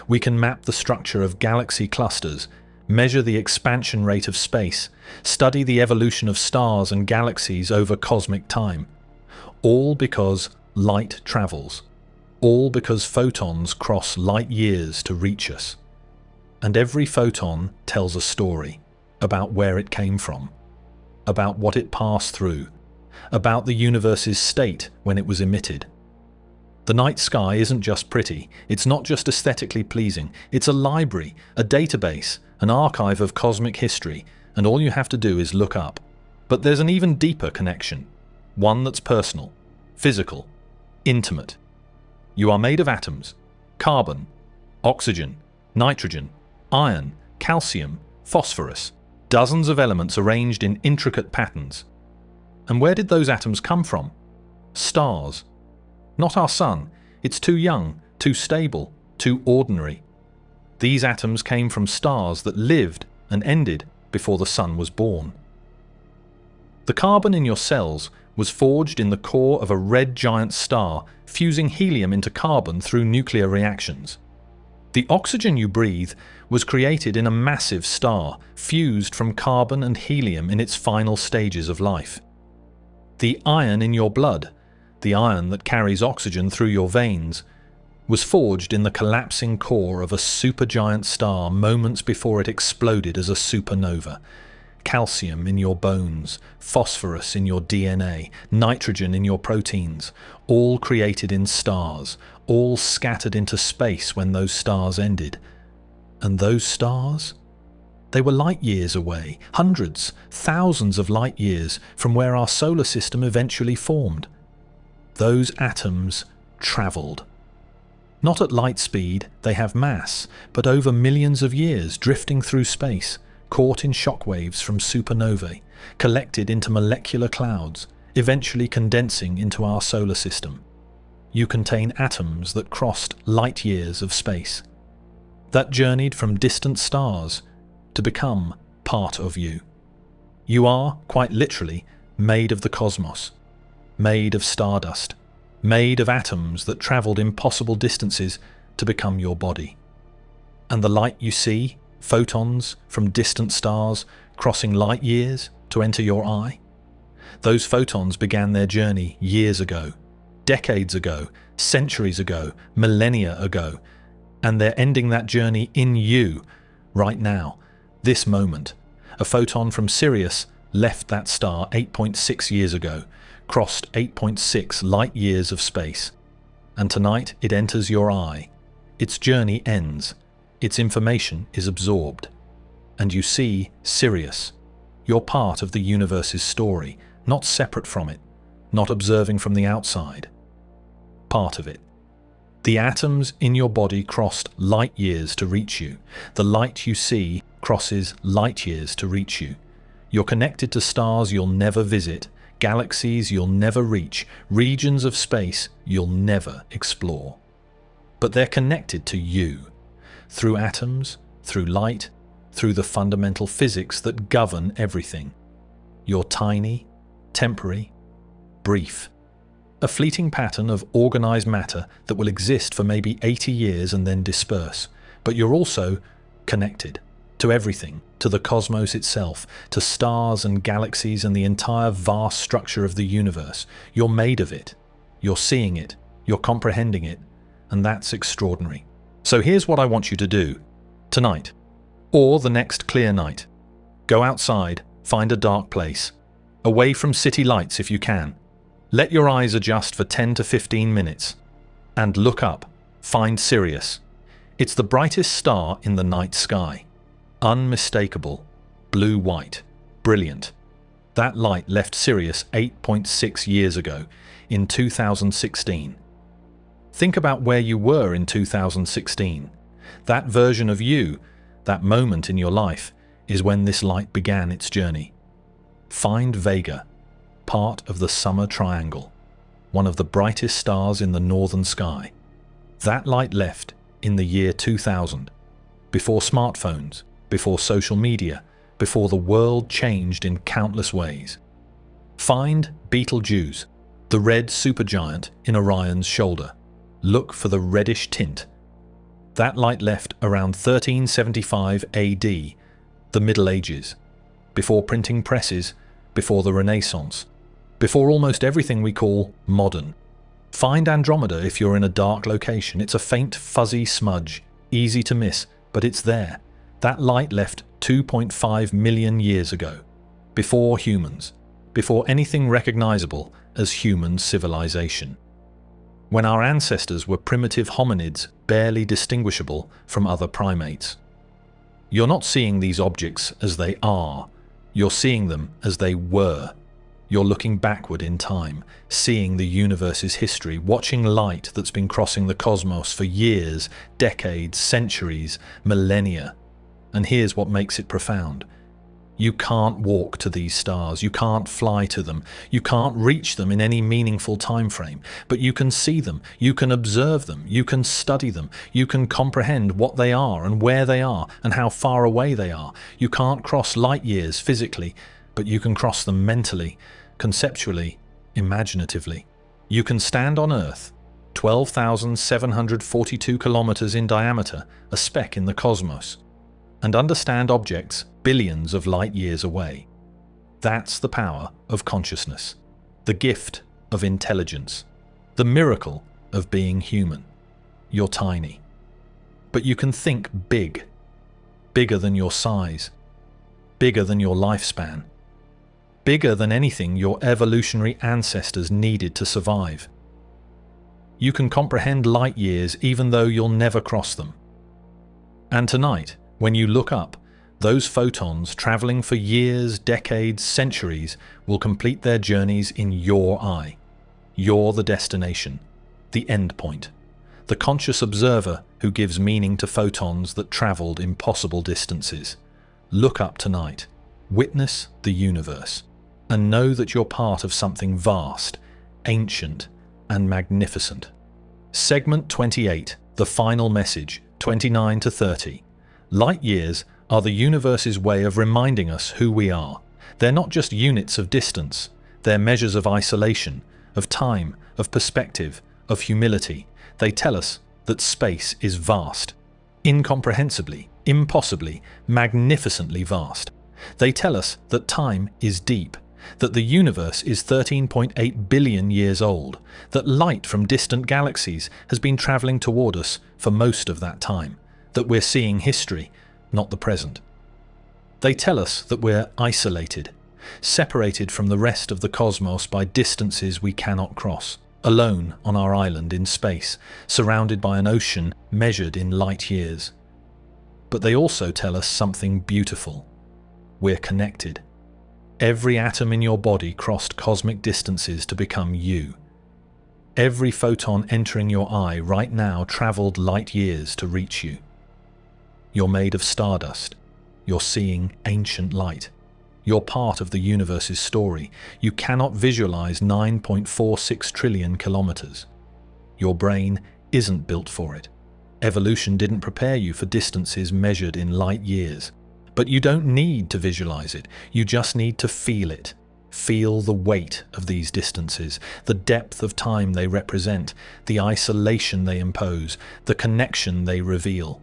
We can map the structure of galaxy clusters, measure the expansion rate of space, study the evolution of stars and galaxies over cosmic time. All because light travels. All because photons cross light years to reach us. And every photon tells a story about where it came from, about what it passed through, about the universe's state when it was emitted. The night sky isn't just pretty, it's not just aesthetically pleasing, it's a library, a database, an archive of cosmic history, and all you have to do is look up. But there's an even deeper connection, one that's personal, physical, intimate. You are made of atoms, carbon, oxygen, nitrogen, iron, calcium, phosphorus, dozens of elements arranged in intricate patterns. And where did those atoms come from? Stars. Not our sun. It's too young, too stable, too ordinary. These atoms came from stars that lived and ended before the sun was born. The carbon in your cells was forged in the core of a red giant star, fusing helium into carbon through nuclear reactions. The oxygen you breathe was created in a massive star, fused from carbon and helium in its final stages of life. The iron in your blood, the iron that carries oxygen through your veins, was forged in the collapsing core of a supergiant star moments before it exploded as a supernova. Calcium in your bones, phosphorus in your DNA, nitrogen in your proteins, all created in stars, all scattered into space when those stars ended. And those stars? They were light years away, hundreds, thousands of light years from where our solar system eventually formed. Those atoms travelled. Not at light speed, they have mass, but over millions of years drifting through space, caught in shockwaves from supernovae, collected into molecular clouds, eventually condensing into our solar system. You contain atoms that crossed light years of space, that journeyed from distant stars to become part of you. You are, quite literally, made of the cosmos, made of stardust, made of atoms that travelled impossible distances to become your body. And the light you see, photons from distant stars crossing light years to enter your eye, those photons began their journey years ago, decades ago, centuries ago, millennia ago, and they're ending that journey in you right now, this moment. A photon from Sirius left that star 8.6 years ago, crossed 8.6 light years of space, and tonight it enters your eye. Its journey ends, its information is absorbed, and you see Sirius. You're part of the universe's story, not separate from it, not observing from the outside. Part of it. The atoms in your body crossed light years to reach you. The light you see crosses light years to reach you. You're connected to stars you'll never visit, galaxies you'll never reach, regions of space you'll never explore. But they're connected to you, through atoms, through light, through the fundamental physics that govern everything. You're tiny, temporary, brief. A fleeting pattern of organized matter that will exist for maybe 80 years and then disperse. But you're also connected to everything, to the cosmos itself, to stars and galaxies and the entire vast structure of the universe. You're made of it. You're seeing it. You're comprehending it. And that's extraordinary. So here's what I want you to do tonight, or the next clear night. Go outside, find a dark place, away from city lights if you can. Let your eyes adjust for 10 to 15 minutes, and look up, find Sirius. It's the brightest star in the night sky. Unmistakable, blue-white, brilliant. That light left Sirius 8.6 years ago, in 2016. Think about where you were in 2016. That version of you, that moment in your life, is when this light began its journey. Find Vega, part of the Summer Triangle, one of the brightest stars in the northern sky. That light left in the year 2000, before smartphones, before social media, before the world changed in countless ways. Find Betelgeuse, the red supergiant in Orion's shoulder. Look for the reddish tint. That light left around 1375 AD, the Middle Ages, before printing presses, before the Renaissance, before almost everything we call modern. Find Andromeda if you're in a dark location. It's a faint, fuzzy smudge, easy to miss, but it's there. That light left 2.5 million years ago, before humans, before anything recognizable as human civilization. When our ancestors were primitive hominids, barely distinguishable from other primates. You're not seeing these objects as they are, you're seeing them as they were. You're looking backward in time, seeing the universe's history, watching light that's been crossing the cosmos for years, decades, centuries, millennia. And here's what makes it profound. You can't walk to these stars, you can't fly to them, you can't reach them in any meaningful time frame, but you can see them, you can observe them, you can study them, you can comprehend what they are and where they are and how far away they are. You can't cross light years physically, but you can cross them mentally, conceptually, imaginatively. You can stand on Earth, 12,742 kilometers in diameter, a speck in the cosmos, and understand objects billions of light years away. That's the power of consciousness, the gift of intelligence, the miracle of being human. You're tiny, but you can think big, bigger than your size, bigger than your lifespan, bigger than anything your evolutionary ancestors needed to survive. You can comprehend light years even though you'll never cross them. And tonight, when you look up, Those photons, traveling for years, decades, centuries, will complete their journeys in your eye. You're the destination, the end point, the conscious observer who gives meaning to photons that traveled impossible distances. Look up tonight, witness the universe, and know that you're part of something vast, ancient, and magnificent. Segment 28, the final message, 29 to 30. Light years are the universe's way of reminding us who we are. They're not just units of distance, they're measures of isolation, of time, of perspective, of humility. They tell us that space is vast, incomprehensibly, impossibly, magnificently vast. They tell us that time is deep, that the universe is 13.8 billion years old, that light from distant galaxies has been traveling toward us for most of that time, that we're seeing history, not the present. They tell us that we're isolated, separated from the rest of the cosmos by distances we cannot cross, alone on our island in space, surrounded by an ocean measured in light years. But they also tell us something beautiful. We're connected. Every atom in your body crossed cosmic distances to become you. Every photon entering your eye right now traveled light years to reach you. You're made of stardust. You're seeing ancient light. You're part of the universe's story. You cannot visualize 9.46 trillion kilometers. Your brain isn't built for it. Evolution didn't prepare you for distances measured in light years. But you don't need to visualize it. You just need to feel it. Feel the weight of these distances, the depth of time they represent, the isolation they impose, the connection they reveal.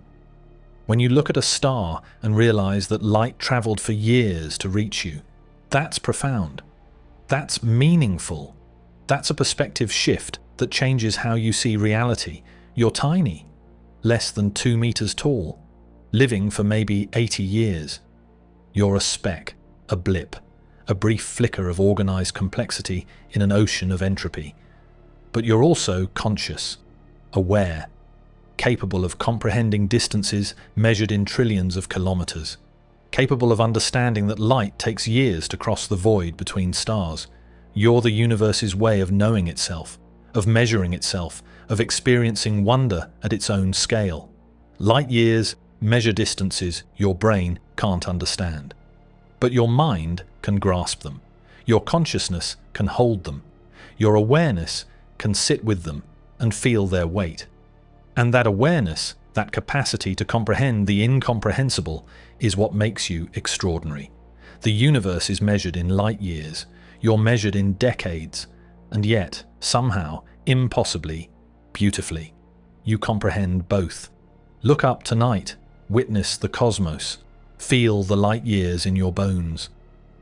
When you look at a star and realize that light traveled for years to reach you, that's profound. That's meaningful. That's a perspective shift that changes how you see reality. You're tiny, less than 2 meters tall, living for maybe 80 years. You're a speck, a blip, a brief flicker of organized complexity in an ocean of entropy. But you're also conscious, aware, capable of comprehending distances measured in trillions of kilometers, capable of understanding that light takes years to cross the void between stars. You're the universe's way of knowing itself, of measuring itself, of experiencing wonder at its own scale. Light years measure distances your brain can't understand. But your mind can grasp them. Your consciousness can hold them. Your awareness can sit with them and feel their weight. And that awareness, that capacity to comprehend the incomprehensible, is what makes you extraordinary. The universe is measured in light years. You're measured in decades. And yet, somehow, impossibly, beautifully, you comprehend both. Look up tonight, witness the cosmos, feel the light years in your bones,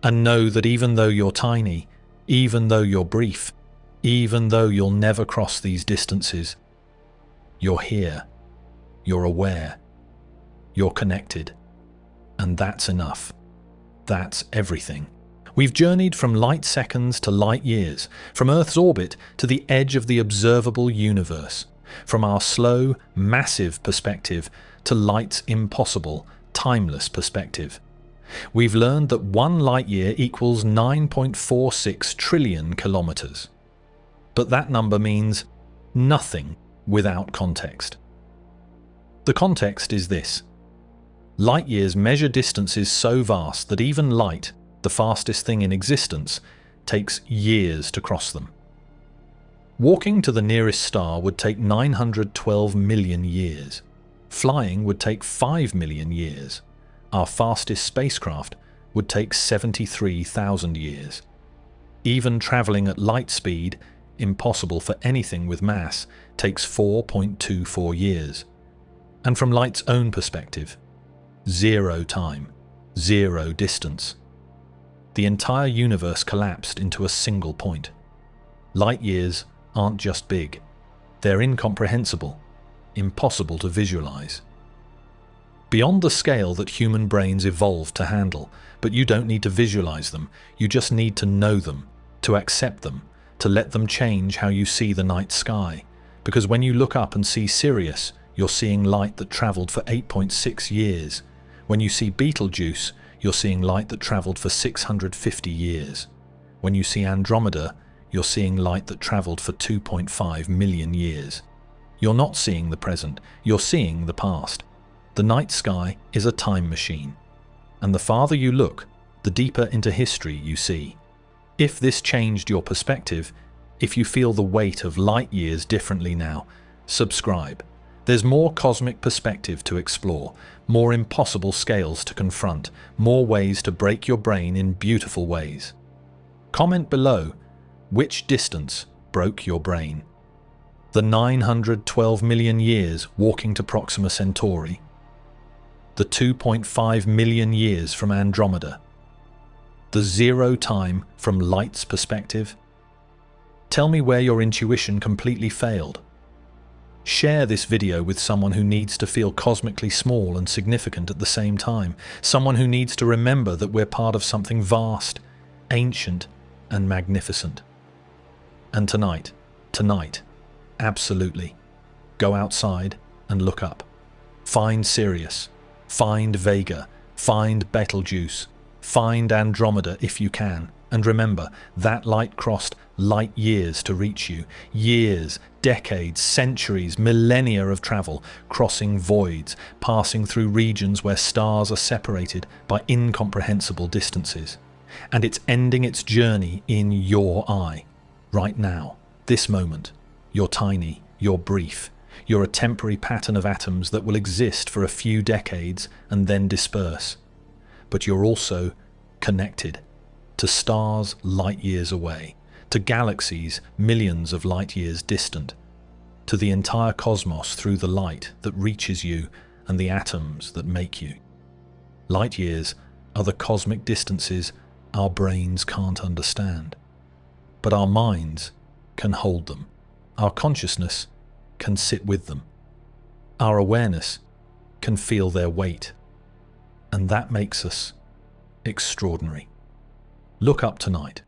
and know that even though you're tiny, even though you're brief, even though you'll never cross these distances, you're here, you're aware, you're connected, and that's enough. That's everything. We've journeyed from light seconds to light years, from Earth's orbit to the edge of the observable universe, from our slow, massive perspective to light's impossible, timeless perspective. We've learned that 1 light year equals 9.46 trillion kilometers. But that number means nothing without context. The context is this. Light years measure distances so vast that even light, the fastest thing in existence, takes years to cross them. Walking to the nearest star would take 912 million years. Flying would take 5 million years. Our fastest spacecraft would take 73,000 years. Even traveling at light speed, impossible for anything with mass, takes 4.24 years. And from light's own perspective, zero time, zero distance. The entire universe collapsed into a single point. Light years aren't just big, they're incomprehensible, impossible to visualize. Beyond the scale that human brains evolved to handle, but you don't need to visualize them, you just need to know them, to accept them, to let them change how you see the night sky. Because when you look up and see Sirius, you're seeing light that traveled for 8.6 years. When you see Betelgeuse, you're seeing light that traveled for 650 years. When you see Andromeda, you're seeing light that traveled for 2.5 million years. You're not seeing the present, you're seeing the past. The night sky is a time machine. And the farther you look, the deeper into history you see. If this changed your perspective, if you feel the weight of light years differently now, subscribe. There's more cosmic perspective to explore, more impossible scales to confront, more ways to break your brain in beautiful ways. Comment below, which distance broke your brain? The 912 million years walking to Proxima Centauri? The 2.5 million years from Andromeda? The 0 time from light's perspective? Tell me where your intuition completely failed. Share this video with someone who needs to feel cosmically small and significant at the same time, someone who needs to remember that we're part of something vast, ancient, and magnificent. And tonight, absolutely, go outside and look up. Find Sirius, find Vega, find Betelgeuse, find Andromeda if you can. And remember, that light crossed light years to reach you. Years, decades, centuries, millennia of travel, crossing voids, passing through regions where stars are separated by incomprehensible distances. And it's ending its journey in your eye, right now, this moment. You're tiny, you're brief, you're a temporary pattern of atoms that will exist for a few decades and then disperse. But you're also connected to stars light years away, to galaxies millions of light years distant, to the entire cosmos through the light that reaches you and the atoms that make you. Light years are the cosmic distances our brains can't understand, but our minds can hold them. Our consciousness can sit with them. Our awareness can feel their weight, and that makes us extraordinary. Look up tonight.